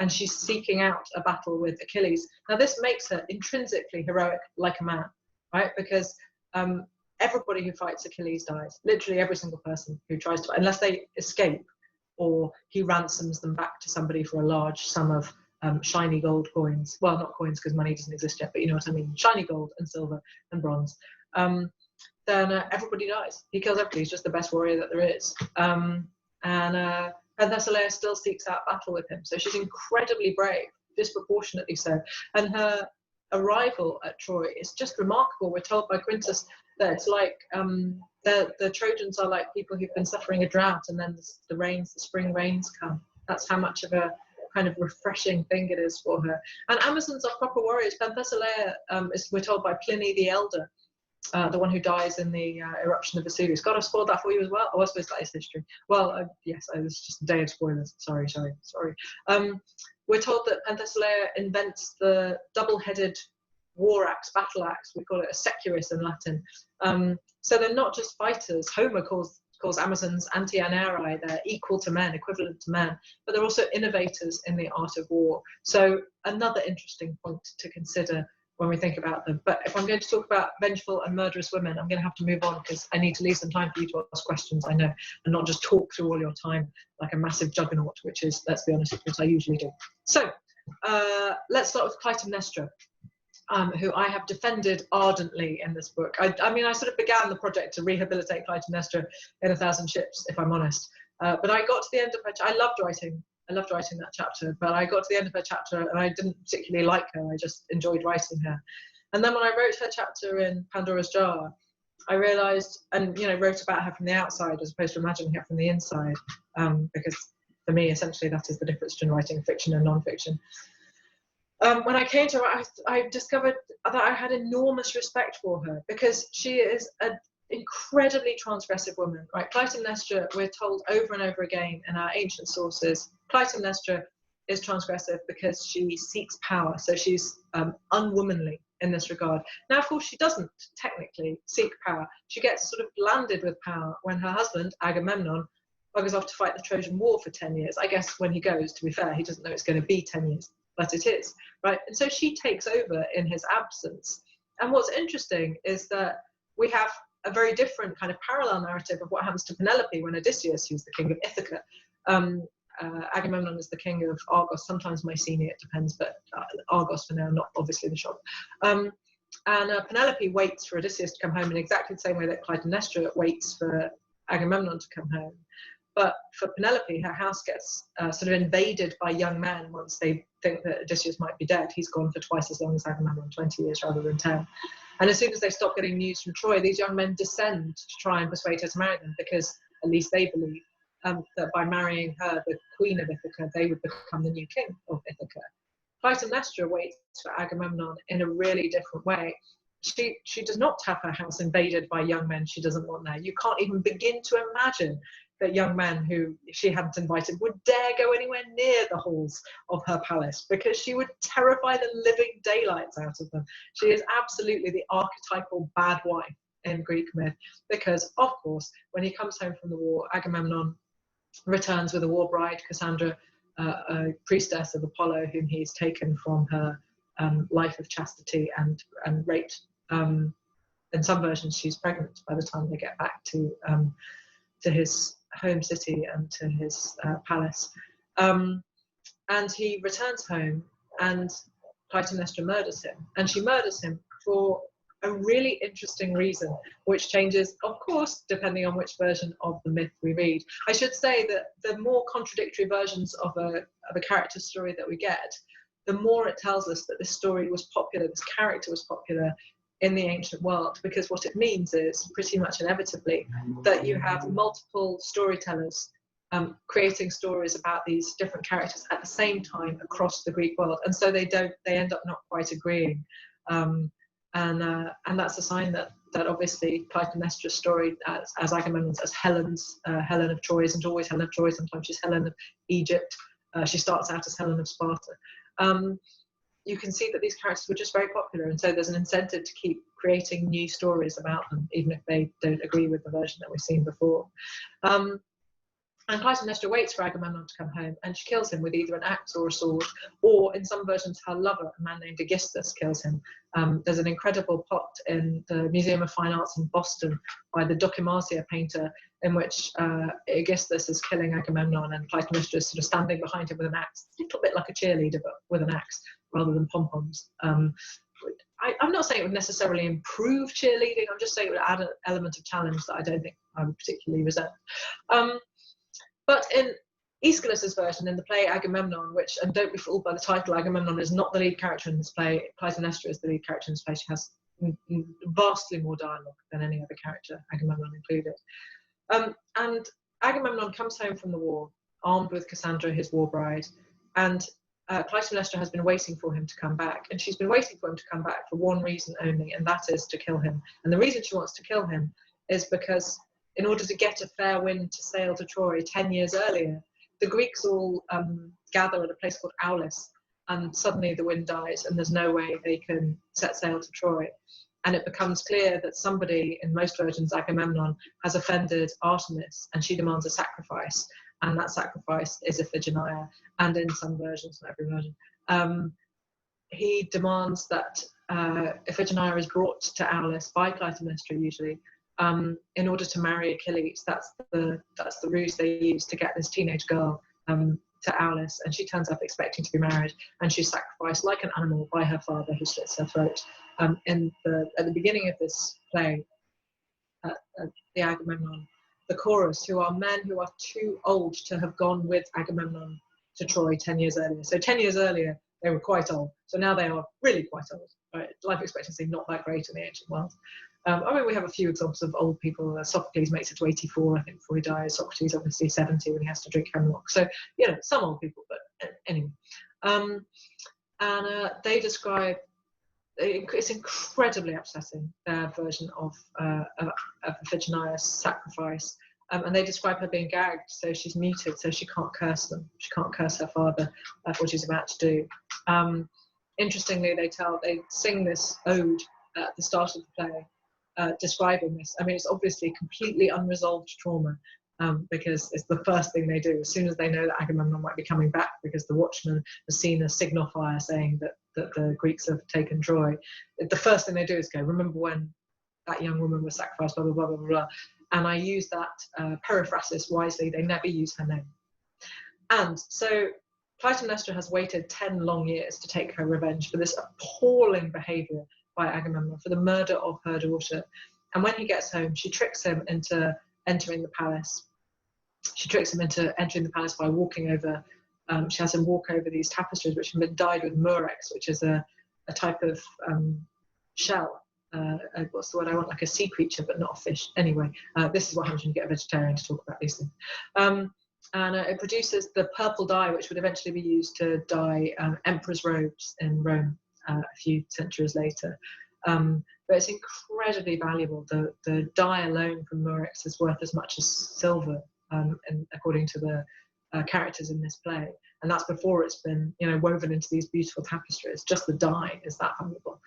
[SPEAKER 2] she's seeking out a battle with Achilles. Now this makes her intrinsically heroic, like a man, right? Because everybody who fights Achilles dies. Literally every single person who tries to, unless they escape or he ransoms them back to somebody for a large sum of shiny gold coins. Well, not coins because money doesn't exist yet, but you know what I mean. Shiny gold and silver and bronze. Then everybody dies. He kills everybody. He's just the best warrior that there is. And Penthesilea still seeks out battle with him. So she's incredibly brave, disproportionately so. And her arrival at Troy is just remarkable. We're told by Quintus that it's like the Trojans are like people who've been suffering a drought, and then the spring rains come. That's how much of a kind of refreshing thing it is for her. And Amazons are proper warriors. Penthesilea, we're told by Pliny the Elder, the one who dies in the eruption of Vesuvius. God, I've spoiled that for you as well. Oh, I suppose that is history. Well, yes, it was just a day of spoilers. Sorry. We're told that Penthesilea invents the double-headed war axe, battle axe. We call it a securus in Latin. So they're not just fighters. Homer calls Amazons anti-anerae. They're equal to men, equivalent to men, but they're also innovators in the art of war. So another interesting point to consider when we think about them. But if I'm going to talk about vengeful and murderous women, I'm going to have to move on because I need to leave some time for you to ask questions, I know, and not just talk through all your time like a massive juggernaut, which is, let's be honest, what I usually do. So let's start with Clytemnestra, who I have defended ardently in this book. I mean, I sort of began the project to rehabilitate Clytemnestra in 1,000 Ships, if I'm honest. But I got to the end of her, I loved writing that chapter, but I got to the end of her chapter and I didn't particularly like her. I just enjoyed writing her. And then when I wrote her chapter in Pandora's Jar, I realized, and wrote about her from the outside as opposed to imagining her from the inside, because for me, essentially, that is the difference between writing fiction and non-fiction. When I came to her, I discovered that I had enormous respect for her because she is an incredibly transgressive woman, right? Clytemnestra, we're told over and over again in our ancient sources, Clytemnestra is transgressive because she seeks power. So she's unwomanly in this regard. Now, of course, she doesn't technically seek power. She gets sort of landed with power when her husband, Agamemnon, goes off to fight the Trojan War for 10 years. I guess when he goes, to be fair, he doesn't know it's going to be 10 years, but it is, right? And so she takes over in his absence. And what's interesting is that we have a very different kind of parallel narrative of what happens to Penelope when Odysseus, who's the king of Ithaca, Agamemnon is the king of Argos, sometimes Mycenae, it depends, but Argos for now, not obviously the shop. And Penelope waits for Odysseus to come home in exactly the same way that Clytemnestra waits for Agamemnon to come home. But for Penelope, her house gets sort of invaded by young men once they think that Odysseus might be dead. He's gone for twice as long as Agamemnon, 20 years rather than 10. And as soon as they stop getting news from Troy, these young men descend to try and persuade her to marry them because at least they believe that by marrying her, the queen of Ithaca, they would become the new king of Ithaca. Clytemnestra waits for Agamemnon in a really different way. She does not have her house invaded by young men she doesn't want there. You can't even begin to imagine that young men who she hadn't invited would dare go anywhere near the halls of her palace because she would terrify the living daylights out of them. She is absolutely the archetypal bad wife in Greek myth because, of course, when he comes home from the war, Agamemnon returns with a war bride, Cassandra, a priestess of Apollo, whom he's taken from her life of chastity and raped. In some versions, she's pregnant by the time they get back to his home city and to his palace. And he returns home and Clytemnestra murders him. And she murders him for a really interesting reason, which changes, of course, depending on which version of the myth we read. I should say that the more contradictory versions of a character story that we get, the more it tells us that this story was popular, this character was popular in the ancient world, because what it means is pretty much inevitably that you have multiple storytellers creating stories about these different characters at the same time across the Greek world, and so they end up not quite agreeing, and that's a sign that obviously Clytemnestra's story as Agamemnon's, as Helen's, Helen of Troy isn't always Helen of Troy. Sometimes she's Helen of Egypt. She starts out as Helen of Sparta. You can see that these characters were just very popular, and so there's an incentive to keep creating new stories about them, even if they don't agree with the version that we've seen before. And Clytemnestra waits for Agamemnon to come home, and she kills him with either an axe or a sword, or in some versions her lover, a man named Aegisthus, kills him. There's an incredible plot in the Museum of Fine Arts in Boston by the Documartia painter, in which Aegisthus is killing Agamemnon, and Clytemnestra is sort of standing behind him with an axe, a little bit like a cheerleader, but with an axe rather than pom-poms. I'm not saying it would necessarily improve cheerleading, I'm just saying it would add an element of challenge that I don't think I would particularly resent. But in Aeschylus's version, in the play Agamemnon, which, and don't be fooled by the title, Agamemnon is not the lead character in this play. Clytemnestra is the lead character in this play. She has vastly more dialogue than any other character, Agamemnon included. And Agamemnon comes home from the war, armed with Cassandra, his war bride, and Clytemnestra has been waiting for him to come back. And she's been waiting for him to come back for one reason only, and that is to kill him. And the reason she wants to kill him is because in order to get a fair wind to sail to Troy 10 years earlier, the Greeks all gather at a place called Aulis, and suddenly the wind dies and there's no way they can set sail to Troy. And it becomes clear that somebody, in most versions Agamemnon, has offended Artemis, and she demands a sacrifice, and that sacrifice is Iphigenia, and in some versions, not every version, he demands that Iphigenia is brought to Aulis by Clytemnestra usually, in order to marry Achilles. That's the ruse they use to get this teenage girl to Aulis, and she turns up expecting to be married, and she's sacrificed like an animal by her father, who slits her throat. At the beginning of this play, the Agamemnon, the chorus, who are men who are too old to have gone with Agamemnon to Troy 10 years earlier. So 10 years earlier, they were quite old. So now they are really quite old. Right? Life expectancy not that great in the ancient world. I mean, we have a few examples of old people. Sophocles makes it to 84, I think, before he dies. Socrates, obviously, 70 when he has to drink hemlock. So, you know, some old people, but anyway. They describe, it's incredibly upsetting, their version of Iphigenia's sacrifice. And they describe her being gagged, so she's muted, so she can't curse them. She can't curse her father for what she's about to do. Interestingly, they sing this ode at the start of the play, describing this. I mean, it's obviously completely unresolved trauma, because it's the first thing they do as soon as they know that Agamemnon might be coming back, because the watchman has seen a signal fire saying that the Greeks have taken Troy. The first thing they do is go, remember when that young woman was sacrificed, blah, blah, blah, blah, blah. And I use that periphrasis wisely. They never use her name. And so Clytemnestra has waited 10 long years to take her revenge for this appalling behavior by Agamemnon, for the murder of her daughter. And when he gets home, she tricks him into entering the palace. She tricks him into entering the palace by walking over, she has him walk over these tapestries which have been dyed with murex, which is a type of shell. What's the word I want? Like a sea creature, but not a fish. Anyway, this is what happens when you get a vegetarian to talk about these things. And it produces the purple dye, which would eventually be used to dye emperor's robes in Rome a few centuries later. But it's incredibly valuable. The dye alone from murex is worth as much as silver, and according to the characters in this play. And that's before it's been, you know, woven into these beautiful tapestries. Just the dye is that valuable.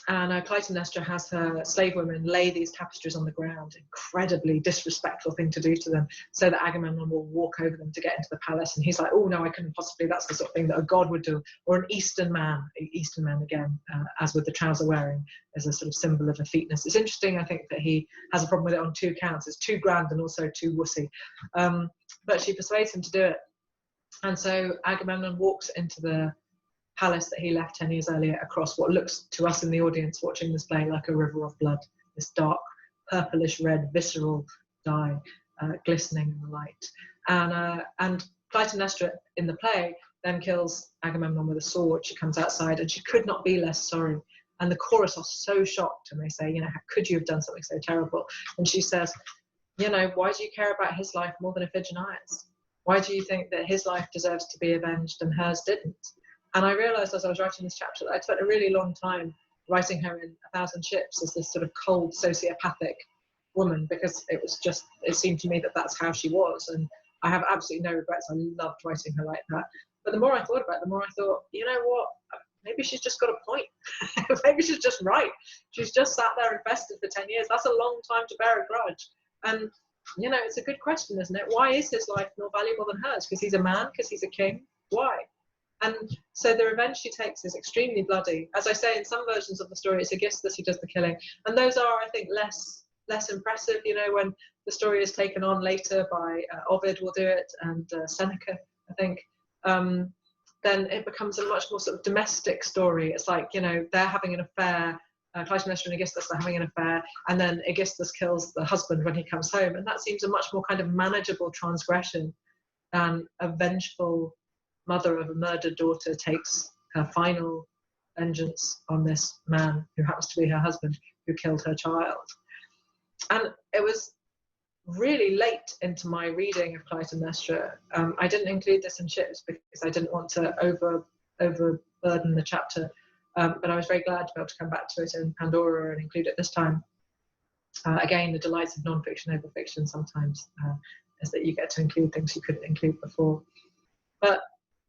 [SPEAKER 2] And Clytemnestra has her slave women lay these tapestries on the ground, incredibly disrespectful thing to do to them, so that Agamemnon will walk over them to get into the palace. And he's like, oh no, I couldn't possibly, that's the sort of thing that a god would do. Or an Eastern man again, as with the trouser wearing, as a sort of symbol of effeteness. It's interesting, I think, that he has a problem with it on two counts. It's too grand and also too wussy. But she persuades him to do it. And so Agamemnon walks into the palace that he left 10 years earlier, across what looks to us in the audience watching this play like a river of blood, this dark purplish red visceral dye glistening in the light. And Clytemnestra in the play then kills Agamemnon with a sword. She comes outside and she could not be less sorry. And the chorus are so shocked, and they say, you know, how could you have done something so terrible? And she says, you know, why do you care about his life more than Iphigenia's? Why do you think that his life deserves to be avenged and hers didn't? And I realized as I was writing this chapter that I'd spent a really long time writing her in 1,000 Ships as this sort of cold, sociopathic woman, because it seemed to me that that's how she was. And I have absolutely no regrets. I loved writing her like that. But the more I thought about it, the more I thought, you know what? Maybe she's just got a point. Maybe she's just right. She's just sat there and festered for 10 years. That's a long time to bear a grudge. And, you know, it's a good question, isn't it? Why is his life more valuable than hers? Because he's a man? Because he's a king? Why? And so the revenge she takes is extremely bloody. As I say, in some versions of the story, it's Aegisthus who does the killing. And those are, I think, less impressive. You know, when the story is taken on later by Ovid will do it, and Seneca, I think, then it becomes a much more sort of domestic story. It's like, you know, they're having an affair, Clytemnestra and Aegisthus are having an affair, and then Aegisthus kills the husband when he comes home. And that seems a much more kind of manageable transgression than a vengeful mother of a murdered daughter takes her final vengeance on this man who happens to be her husband who killed her child. And it was really late into my reading of Clytemnestra. I didn't include this in Ships because I didn't want to overburden the chapter, but I was very glad to be able to come back to it in Pandora and include it this time. Again, the delights of non-fiction over fiction sometimes is that you get to include things you couldn't include before. But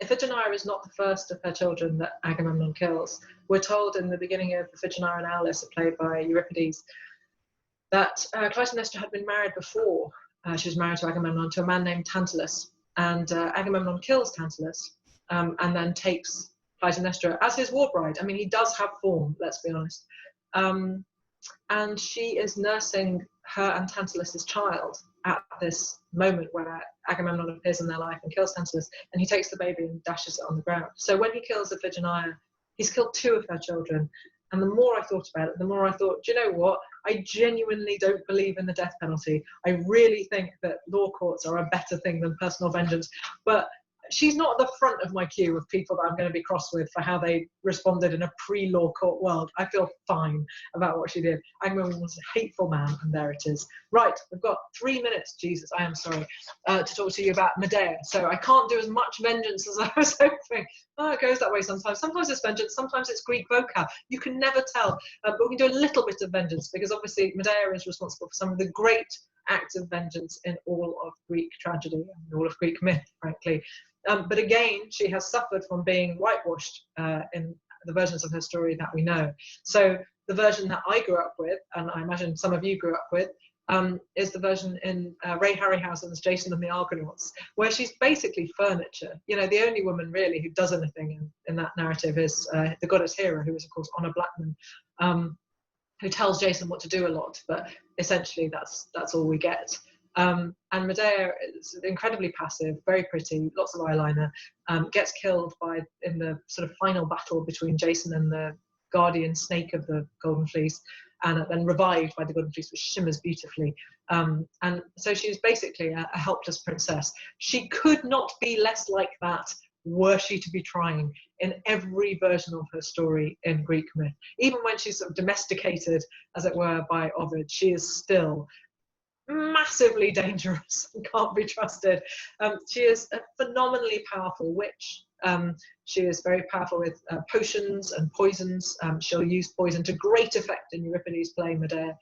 [SPEAKER 2] Iphigenia is not the first of her children that Agamemnon kills. We're told in the beginning of Iphigenia and Aulis, played by Euripides, that Clytemnestra had been married before. She was married to Agamemnon, to a man named Tantalus. And Agamemnon kills Tantalus and then takes Clytemnestra as his war bride. I mean, he does have form, let's be honest. And she is nursing her and Tantalus's child at this moment where Agamemnon appears in their life and kills Tantalus, and he takes the baby and dashes it on the ground. So when he kills Iphigenia, he's killed 2 of her children. And the more I thought about it, the more I thought, do you know what? I genuinely don't believe in the death penalty. I really think that law courts are a better thing than personal vengeance. But she's not at the front of my queue of people that I'm going to be cross with for how they responded in a pre-law court world. I feel fine about what she did. Agamemnon was a hateful man, and there it is. Right, we've got 3 minutes, Jesus, I am sorry, to talk to you about Medea. So I can't do as much vengeance as I was hoping. Oh, it goes that way sometimes. Sometimes it's vengeance, sometimes it's Greek vocab. You can never tell. But we can do a little bit of vengeance, because obviously Medea is responsible for some of the great acts of vengeance in all of Greek tragedy and all of Greek myth, frankly. But again, she has suffered from being whitewashed in the versions of her story that we know. So the version that I grew up with, and I imagine some of you grew up with, is the version in Ray Harryhausen's Jason and the Argonauts, where she's basically furniture. You know, the only woman really who does anything in that narrative is the goddess Hera, who is, of course, Honor Blackman, who tells Jason what to do a lot, but essentially that's all we get. And Medea is incredibly passive, very pretty, lots of eyeliner, gets killed in the sort of final battle between Jason and the guardian snake of the Golden Fleece, and then revived by the Golden Fleece, which shimmers beautifully. And so she's basically a helpless princess. She could not be less like that were she to be trying in every version of her story in Greek myth. Even when she's sort of domesticated, as it were, by Ovid, she is still massively dangerous and can't be trusted. She is a phenomenally powerful witch. She is very powerful with potions and poisons. She'll use poison to great effect in Euripides' play Medea.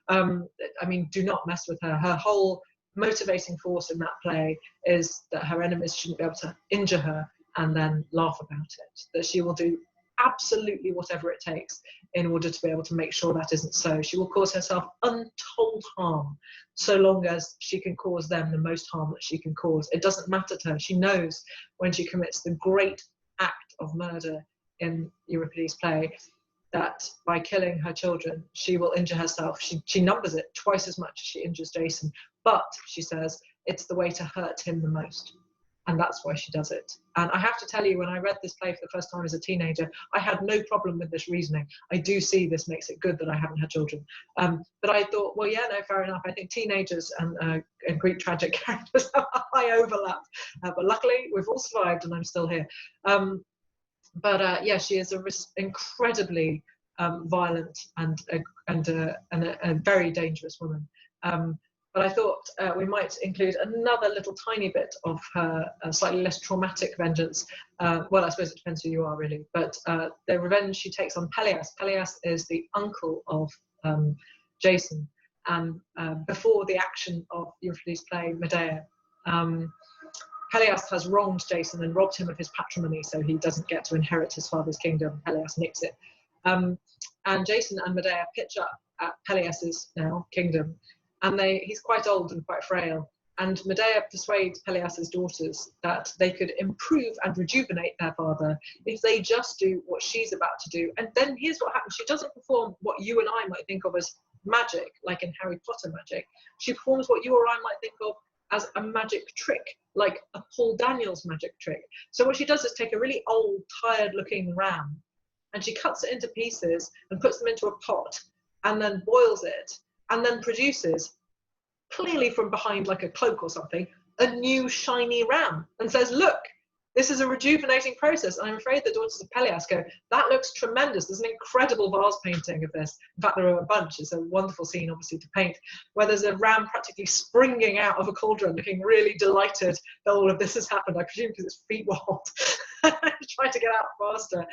[SPEAKER 2] I mean, do not mess with her. Her whole motivating force in that play is that her enemies shouldn't be able to injure her and then laugh about it. That she will do absolutely whatever it takes in order to be able to make sure that isn't so. She will cause herself untold harm so long as she can cause them the most harm that she can cause. It doesn't matter to her. She knows when she commits the great act of murder in Euripides' play that by killing her children, she will injure herself. She numbers it twice as much as she injures Jason. But, she says, it's the way to hurt him the most. And that's why she does it. And I have to tell you, when I read this play for the first time as a teenager, I had no problem with this reasoning. I do see this makes it good that I haven't had children. But I thought, well, yeah, no, fair enough. I think teenagers and Greek tragic characters have a high overlap. But luckily, we've all survived and I'm still here. Yeah, she is an incredibly violent and a very dangerous woman. But I thought we might include another little tiny bit of her slightly less traumatic vengeance. Well, I suppose it depends who you are, really. But the revenge she takes on Peleus. Peleus is the uncle of Jason. And before the action of Euripides' play Medea, Peleus has wronged Jason and robbed him of his patrimony, so he doesn't get to inherit his father's kingdom. Peleus nicks it. And Jason and Medea pitch up at Peleus's now kingdom. And he's quite old and quite frail. And Medea persuades Peleus's daughters that they could improve and rejuvenate their father if they just do what she's about to do. And then here's what happens. She doesn't perform what you and I might think of as magic, like in Harry Potter magic. She performs what you or I might think of as a magic trick, like a Paul Daniels magic trick. So what she does is take a really old, tired-looking ram, and she cuts it into pieces and puts them into a pot and then boils it, and then produces, clearly from behind like a cloak or something, a new shiny ram, and says, look, this is a rejuvenating process. And I'm afraid the daughters of Peleus go, that looks tremendous. There's an incredible vase painting of this. In fact, there are a bunch. It's a wonderful scene, obviously, to paint, where there's a ram practically springing out of a cauldron, looking really delighted that all of this has happened. I presume because its feet wobbled, trying to get out faster.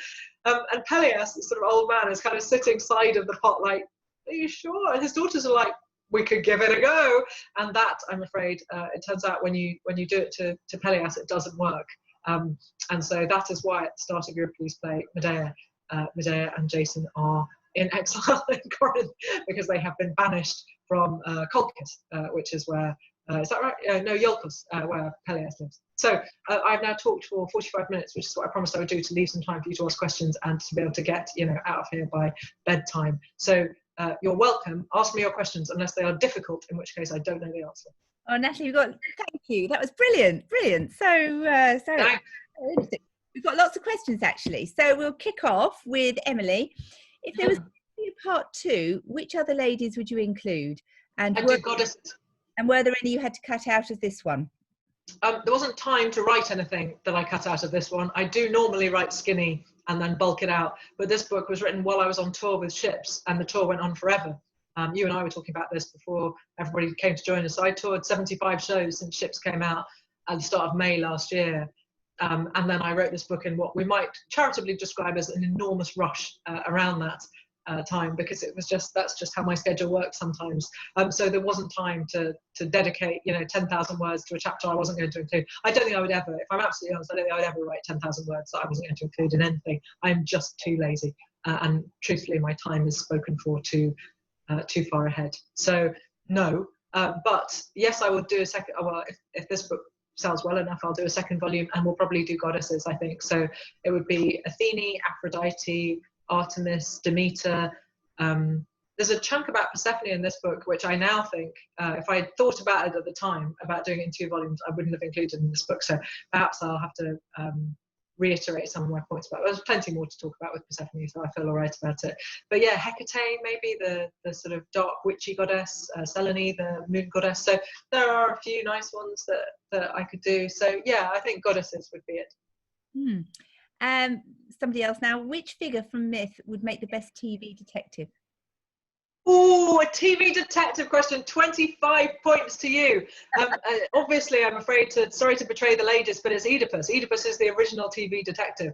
[SPEAKER 2] And Peleus, this sort of old man, is kind of sitting side of the pot like, are you sure? And his daughters are like, we could give it a go. And that, I'm afraid, it turns out when you do it to Peleus, it doesn't work. And so that is why at the start of Euripides' play, Medea and Jason are in exile in Corinth, because they have been banished from Colchis, which is where, is that right? No, Iolcus, where Peleus lives. So I've now talked for 45 minutes, which is what I promised I would do, to leave some time for you to ask questions and to be able to get, out of here by bedtime. So you're welcome. Ask me your questions, unless they are difficult, in which case I don't know the answer.
[SPEAKER 1] Oh, Natalie, thank you. That was brilliant. So interesting. We've got lots of questions, actually. So we'll kick off with Emily. If there was a part 2, which other ladies would you include? And were there any you had to cut out of this one?
[SPEAKER 2] There wasn't time to write anything that I cut out of this one. I do normally write skinny and then bulk it out, but this book was written while I was on tour with Ships, and the tour went on forever. You and I were talking about this before everybody came to join us. So I toured 75 shows since Ships came out at the start of May last year. And then I wrote this book in what we might charitably describe as an enormous rush around that time, because that's just how my schedule works sometimes. So there wasn't time to dedicate 10,000 words to a chapter I wasn't going to include. I don't think I would ever, if I'm absolutely honest, I don't think I would ever write 10,000 words that I wasn't going to include in anything. I'm just too lazy, and truthfully my time is spoken for too far ahead. So no, but yes, I would do a second. Well, if this book sells well enough, I'll do a second volume, and we'll probably do goddesses, I think. So it would be Athene, Aphrodite, Artemis, Demeter. There's a chunk about Persephone in this book, which I now think, if I had thought about it at the time, about doing it in 2 volumes, I wouldn't have included in this book. So perhaps I'll have to reiterate some of my points about it. There's plenty more to talk about with Persephone, so I feel all right about it. But yeah, Hecate, maybe the sort of dark witchy goddess, Selene, the moon goddess. So there are a few nice ones that I could do. So yeah, I think goddesses would be it.
[SPEAKER 1] Somebody else now. Which figure from myth would make the best TV detective?
[SPEAKER 2] Oh, a TV detective question. 25 points to you. Obviously, I'm afraid sorry to betray the ladies, but it's Oedipus. Oedipus is the original TV detective.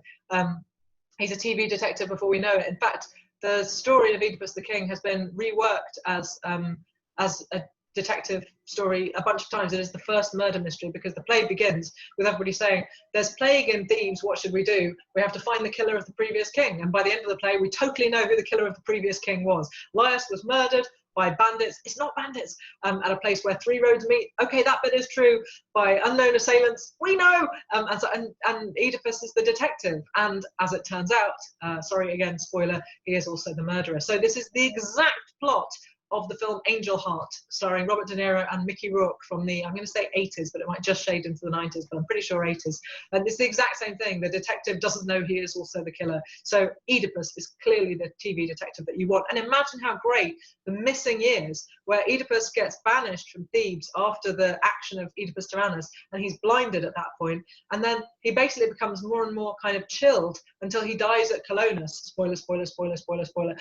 [SPEAKER 2] He's a TV detective before we know it. In fact, the story of Oedipus the King has been reworked as a detective story a bunch of times. It is the first murder mystery, because the play begins with everybody saying, there's plague and thieves, what should we do? We have to find the killer of the previous king. And by the end of the play, we totally know who the killer of the previous king was. Laius was murdered by bandits. It's not bandits. At a place where 3 roads meet. Okay, that bit is true. By unknown assailants. We know. And Oedipus is the detective. And as it turns out, sorry again, spoiler, he is also the murderer. So this is the exact plot of the film Angel Heart, starring Robert De Niro and Mickey Rourke from the, I'm going to say 80s, but it might just shade into the 90s, but I'm pretty sure 80s. And it's the exact same thing. The detective doesn't know he is also the killer. So Oedipus is clearly the TV detective that you want. And imagine how great the missing years, where Oedipus gets banished from Thebes after the action of Oedipus Tyrannus, and he's blinded at that point. And then he basically becomes more and more kind of chilled until he dies at Colonus. Spoiler, spoiler, spoiler, spoiler, spoiler.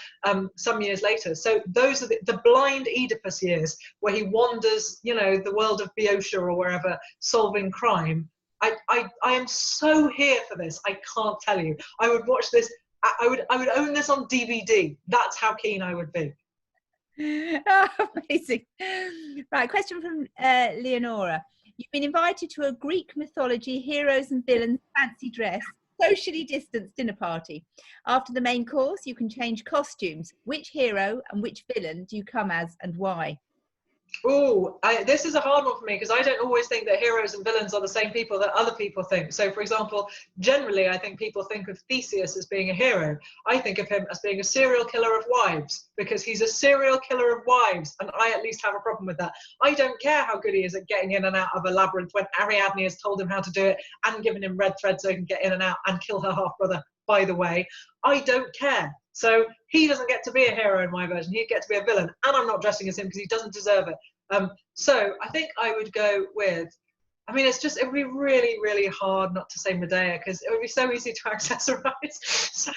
[SPEAKER 2] Some years later. So those are the blind Oedipus years, where he wanders, you know, the world of Boeotia or wherever, solving crime. I am so here for this. I can't tell you. I would watch this. I would own this on DVD. That's how keen I would be.
[SPEAKER 1] Oh, amazing. Right, question from Leonora. You've been invited to a Greek mythology heroes and villains fancy dress, socially distanced dinner party. After the main course, you can change costumes. Which hero and which villain do you come as, and why?
[SPEAKER 2] Oh, this is a hard one for me, because I don't always think that heroes and villains are the same people that other people think. So, for example, generally, I think people think of Theseus as being a hero. I think of him as being a serial killer of wives, because he's a serial killer of wives, and I at least have a problem with that. I don't care how good he is at getting in and out of a labyrinth when Ariadne has told him how to do it and given him red thread so he can get in and out and kill her half-brother, by the way. I don't care. So he doesn't get to be a hero in my version. He'd get to be a villain, and I'm not dressing as him because he doesn't deserve it. So I think I would go with, I mean, it would be really, really hard not to say Medea, because it would be so easy to accessorize. So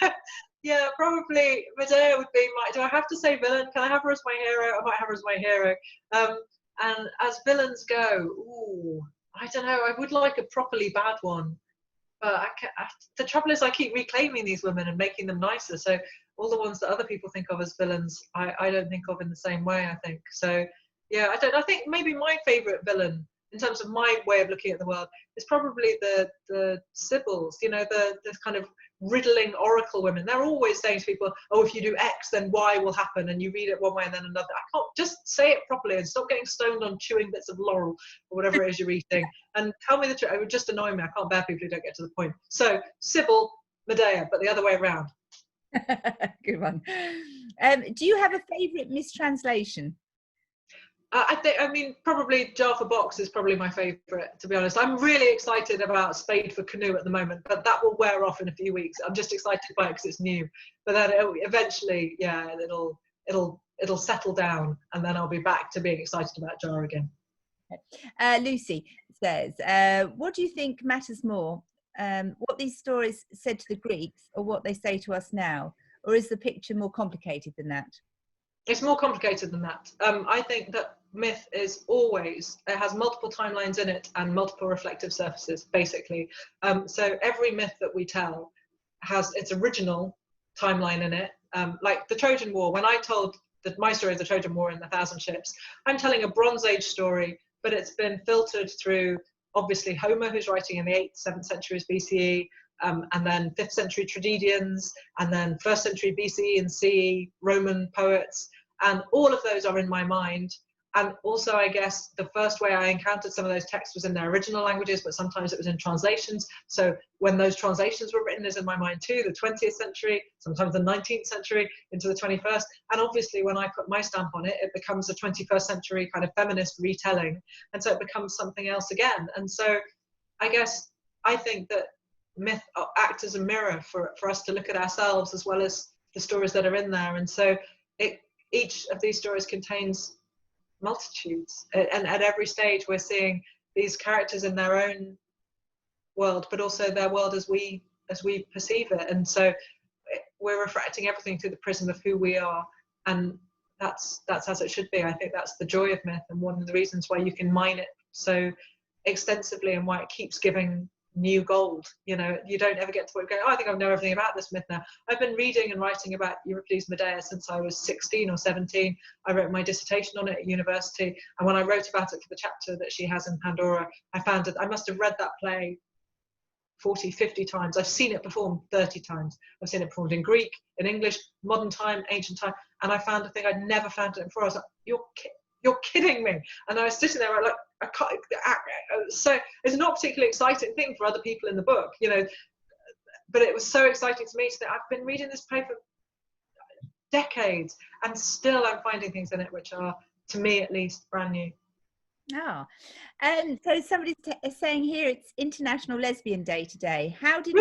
[SPEAKER 2] yeah, probably Medea would be my, do I have to say villain? Can I have her as my hero? I might have her as my hero. And as villains go, ooh, I don't know, I would like a properly bad one. But the trouble is I keep reclaiming these women and making them nicer. So all the ones that other people think of as villains, I don't think of in the same way, I think. So yeah, I think maybe my favourite villain, in terms of my way of looking at the world, is probably the Sibyls, you know, the kind of riddling oracle women. They're always saying to people, oh, if you do X, then Y will happen, and you read it one way and then another. I can't just say it properly and stop getting stoned on chewing bits of laurel or whatever it is you're eating, and tell me the truth. It would just annoy me. I can't bear people who don't get to the point. So Sybil, Medea, but the other way around.
[SPEAKER 1] Good one. Do you have a favourite mistranslation?
[SPEAKER 2] I mean, probably Jar for Box is probably my favourite, to be honest. I'm really excited about Spade for Canoe at the moment, but that will wear off in a few weeks. I'm just excited by it because it's new. But then eventually, yeah, it'll settle down, and then I'll be back to being excited about Jar again.
[SPEAKER 1] Lucy says, what do you think matters more? What these stories said to the Greeks, or what they say to us now? Or is the picture more complicated than that?
[SPEAKER 2] It's more complicated than that. I think that myth is always, it has multiple timelines in it and multiple reflective surfaces, basically. So every myth that we tell has its original timeline in it. Like the Trojan War, when I told my story of the Trojan War in the Thousand Ships, I'm telling a Bronze Age story, but it's been filtered through, obviously, Homer, who's writing in the 8th, 7th centuries BCE, and then 5th century tragedians, and then 1st century BCE and CE Roman poets, and all of those are in my mind. And also, I guess, the first way I encountered some of those texts was in their original languages, but sometimes it was in translations. So when those translations were written is in my mind too, the 20th century, sometimes the 19th century, into the 21st. And obviously, when I put my stamp on it, it becomes a 21st century kind of feminist retelling. And so it becomes something else again. And so I guess I think that myth acts as a mirror for us to look at ourselves as well as the stories that are in there. And so each of these stories contains multitudes, and at every stage we're seeing these characters in their own world, but also their world as we perceive it. And so we're refracting everything through the prism of who we are, and that's as it should be. I think that's the joy of myth, and one of the reasons why you can mine it so extensively and why it keeps giving new gold. You know, you don't ever get to the point of going, oh, I think I know everything about this myth now. I've been reading and writing about Euripides' Medea since I was 16 or 17. I wrote my dissertation on it at university, and when I wrote about it for the chapter that she has in Pandora, I found that I must have read that play 40, 50 times. I've seen it performed 30 times. I've seen it performed in Greek, in English, modern time, ancient time, and I found a thing I'd never found it before. I was like, you're kidding me. And I was sitting there like, I can't. So it's not a particularly exciting thing for other people in the book, you know, but it was so exciting to me. So I've been reading this play for decades, and still I'm finding things in it which are, to me at least, brand new.
[SPEAKER 1] Oh, so somebody's saying here it's International Lesbian Day today. How did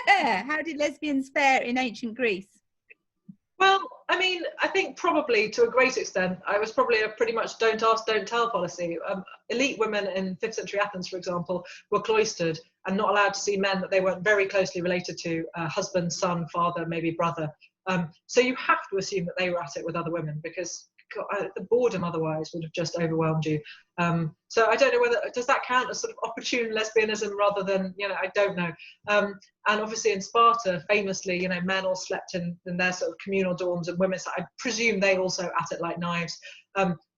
[SPEAKER 1] how did lesbians fare in ancient Greece?
[SPEAKER 2] Well, I mean, I think probably to a great extent, I was probably a pretty much don't ask, don't tell policy. Elite women in 5th century Athens, for example, were cloistered and not allowed to see men that they weren't very closely related to, husband, son, father, maybe brother. So you have to assume that they were at it with other women, because the boredom otherwise would have just overwhelmed you. So I don't know whether, does that count as sort of opportune lesbianism rather than, I don't know. And obviously in Sparta, famously, men all slept in their sort of communal dorms, and women, so I presume they also at it like knives.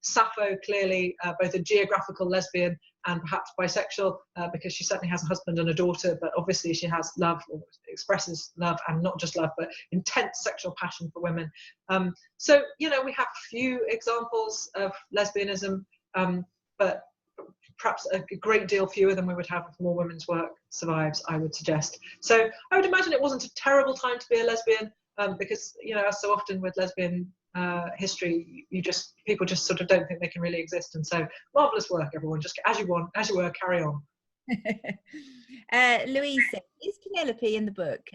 [SPEAKER 2] Sappho, clearly both a geographical lesbian and perhaps bisexual, because she certainly has a husband and a daughter, but obviously she has love, or expresses love, and not just love, but intense sexual passion for women. So, we have a few examples of lesbianism, but perhaps a great deal fewer than we would have if more women's work survives, I would suggest. So I would imagine it wasn't a terrible time to be a lesbian, because, as so often with lesbian history, people just sort of don't think they can really exist. And so, marvelous work, everyone. Just as you were, carry on.
[SPEAKER 1] Louise said, is Penelope in the book?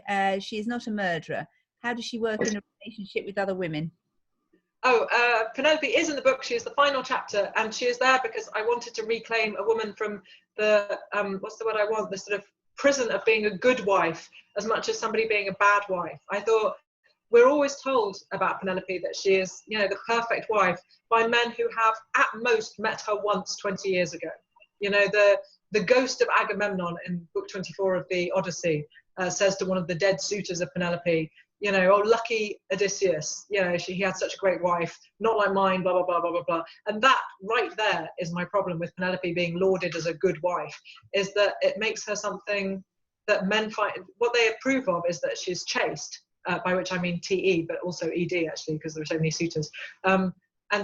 [SPEAKER 1] She is not a murderer. How does she work in a relationship with other women?
[SPEAKER 2] Oh, Penelope is in the book. She is the final chapter, and she is there because I wanted to reclaim a woman from the what's the word I want? The sort of prison of being a good wife as much as somebody being a bad wife. I thought, we're always told about Penelope that she is, the perfect wife by men who have at most met her once 20 years ago. The ghost of Agamemnon in book 24 of the Odyssey says to one of the dead suitors of Penelope, oh, lucky Odysseus, he had such a great wife, not like mine, blah, blah, blah, blah, blah, blah. And that right there is my problem with Penelope being lauded as a good wife, is that it makes her something that men find, what they approve of is that she's chaste, by which I mean TE, but also ED actually, because there are so many suitors. And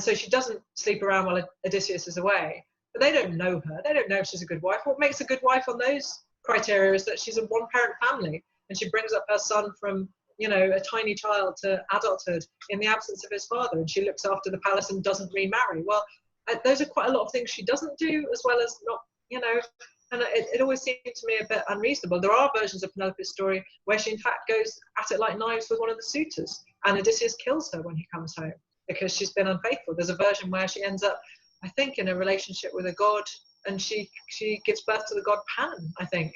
[SPEAKER 2] so she doesn't sleep around while Odysseus is away, but they don't know her. They don't know if she's a good wife. What makes a good wife on those criteria is that she's a one-parent family, and she brings up her son from, a tiny child to adulthood in the absence of his father, and she looks after the palace and doesn't remarry. Well, those are quite a lot of things she doesn't do, as well as not, and it always seemed to me a bit unreasonable. There are versions of Penelope's story where she in fact goes at it like knives with one of the suitors, and Odysseus kills her when he comes home because she's been unfaithful. There's a version where she ends up, I think, in a relationship with a god, and she gives birth to the god Pan, I think.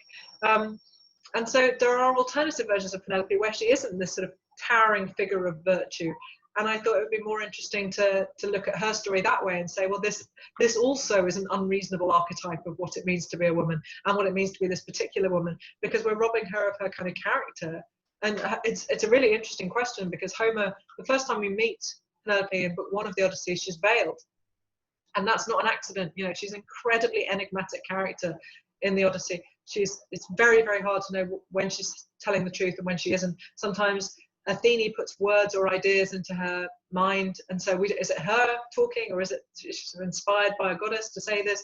[SPEAKER 2] And so there are alternative versions of Penelope where she isn't this sort of towering figure of virtue. And I thought it would be more interesting to look at her story that way and say, well, this also is an unreasonable archetype of what it means to be a woman and what it means to be this particular woman, because we're robbing her of her kind of character. And it's a really interesting question, because Homer, the first time we meet Penelope in book 1 of the Odyssey, she's veiled. And that's not an accident. She's an incredibly enigmatic character in the Odyssey. It's very, very hard to know when she's telling the truth and when she isn't. Sometimes Athene puts words or ideas into her mind, and so is it her talking, or is it she's inspired by a goddess to say this?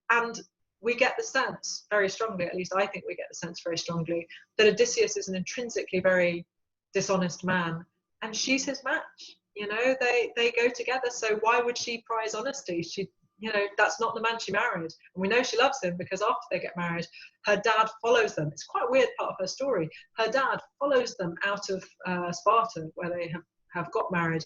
[SPEAKER 2] And we get the sense very strongly, at least I think we get the sense very strongly, that Odysseus is an intrinsically very dishonest man, and she's his match. They go together. So why would she prize honesty? That's not the man she married. And we know she loves him because after they get married, her dad follows them. It's quite a weird part of her story. Her dad follows them out of Sparta, where they have got married,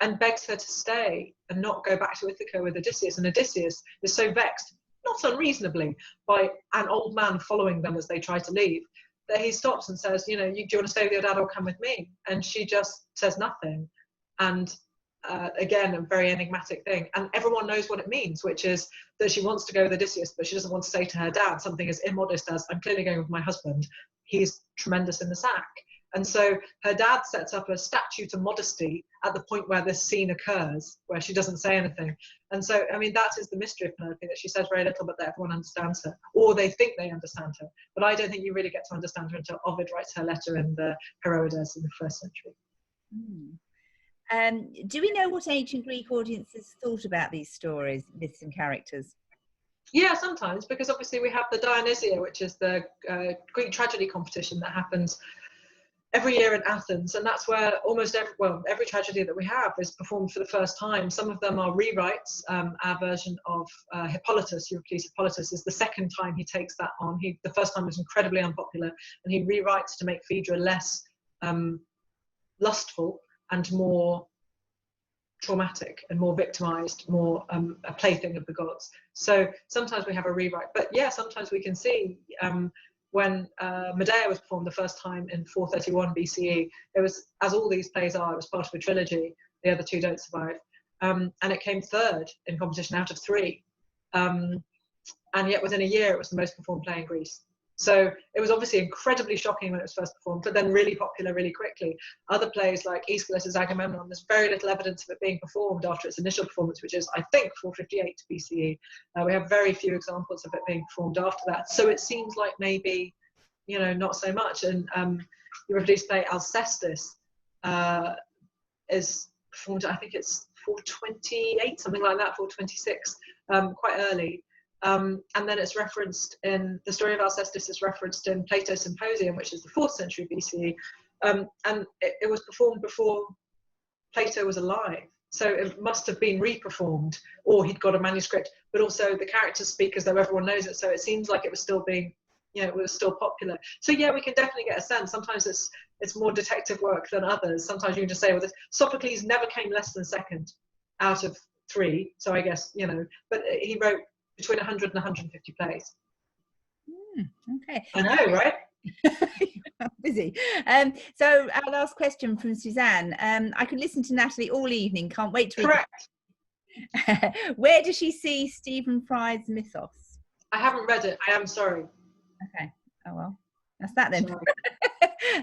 [SPEAKER 2] and begs her to stay and not go back to Ithaca with Odysseus. And Odysseus is so vexed, not unreasonably, by an old man following them as they try to leave, that he stops and says, do you want to stay with your dad or come with me? And she just says nothing. And again, a very enigmatic thing, and everyone knows what it means, which is that she wants to go with Odysseus, but she doesn't want to say to her dad something as immodest as, I'm clearly going with my husband, he's tremendous in the sack. And so her dad sets up a statue to modesty at the point where this scene occurs, where she doesn't say anything. And so, that is the mystery of Penelope, that she says very little, but that everyone understands her, or they think they understand her. But I don't think you really get to understand her until Ovid writes her letter in the Heroides in the 1st century.
[SPEAKER 1] Do we know what ancient Greek audiences thought about these stories, myths and characters?
[SPEAKER 2] Yeah, sometimes, because obviously we have the Dionysia, which is the Greek tragedy competition that happens every year in Athens, and that's where almost every tragedy that we have is performed for the first time. Some of them are rewrites. Our version of Hippolytus, Eurycles Hippolytus, is the second time he takes that on. The first time was incredibly unpopular, and he rewrites to make Phaedra less lustful and more traumatic and more victimized, more a plaything of the gods. So sometimes we have a rewrite, but yeah, sometimes we can see when Medea was performed the first time in 431 BCE, it was, as all these plays are, it was part of a trilogy. The other two don't survive, and it came third in competition out of 3, and yet within a year it was the most performed play in Greece. So it was obviously incredibly shocking when it was first performed, but then really popular really quickly. Other plays like Aeschylus' Agamemnon, there's very little evidence of it being performed after its initial performance, which is, I think, 458 BCE. We have very few examples of it being performed after that. So it seems like maybe, not so much. And Euripides' play Alcestis is performed, I think it's 428, something like that, 426, quite early. And then it's referenced in the story of Alcestis is referenced in Plato's Symposium, which is the 4th century BCE, and it was performed before Plato was alive, so it must have been reperformed, or he'd got a manuscript. But also the characters speak as though everyone knows it, so it seems like it was still being, it was still popular. So yeah, we can definitely get a sense. Sometimes it's more detective work than others. Sometimes you can just say, well, Sophocles never came less than second out of 3, so I guess but he wrote between 100 and 150 plays.
[SPEAKER 1] Okay.
[SPEAKER 2] I know, right?
[SPEAKER 1] Busy. So our last question from Suzanne. I could listen to Natalie all evening. Can't wait to read. Correct. Where does she see Stephen Fry's Mythos?
[SPEAKER 2] I haven't read it. I am sorry.
[SPEAKER 1] Okay. Oh well. That's that then.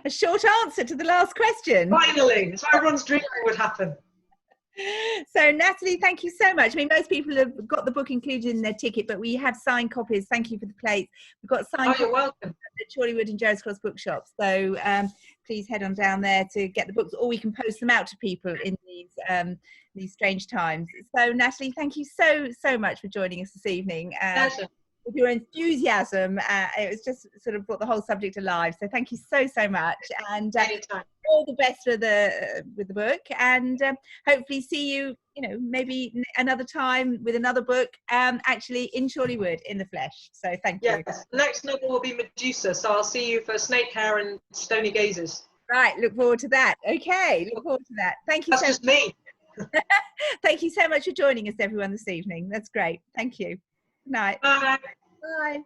[SPEAKER 1] A short answer to the last question.
[SPEAKER 2] Finally. It's what everyone's dreaming would happen.
[SPEAKER 1] So Natalie, thank you so much. I mean, most people have got the book included in their ticket, but we have signed copies. Thank you for the plates. We've got signed copies
[SPEAKER 2] you're welcome.
[SPEAKER 1] at Chorleywood and Joe's Cross bookshops. So please head on down there to get the books, or we can post them out to people in these strange times. So Natalie, thank you so much for joining us this evening.
[SPEAKER 2] Pleasure.
[SPEAKER 1] With your enthusiasm, it was just sort of brought the whole subject alive. So thank you so much, and all the best with the book, and hopefully see you, maybe another time with another book, actually in Chorleywood in the flesh. So thank you.
[SPEAKER 2] Yes, the next novel will be Medusa, so I'll see you for Snake Hair and Stony Gazes.
[SPEAKER 1] Right, look forward to that. Okay, look forward to that. Thank you.
[SPEAKER 2] That's just me.
[SPEAKER 1] Thank you so much for joining us, everyone, this evening. That's great. Thank you. Good night.
[SPEAKER 2] Bye.
[SPEAKER 1] Bye.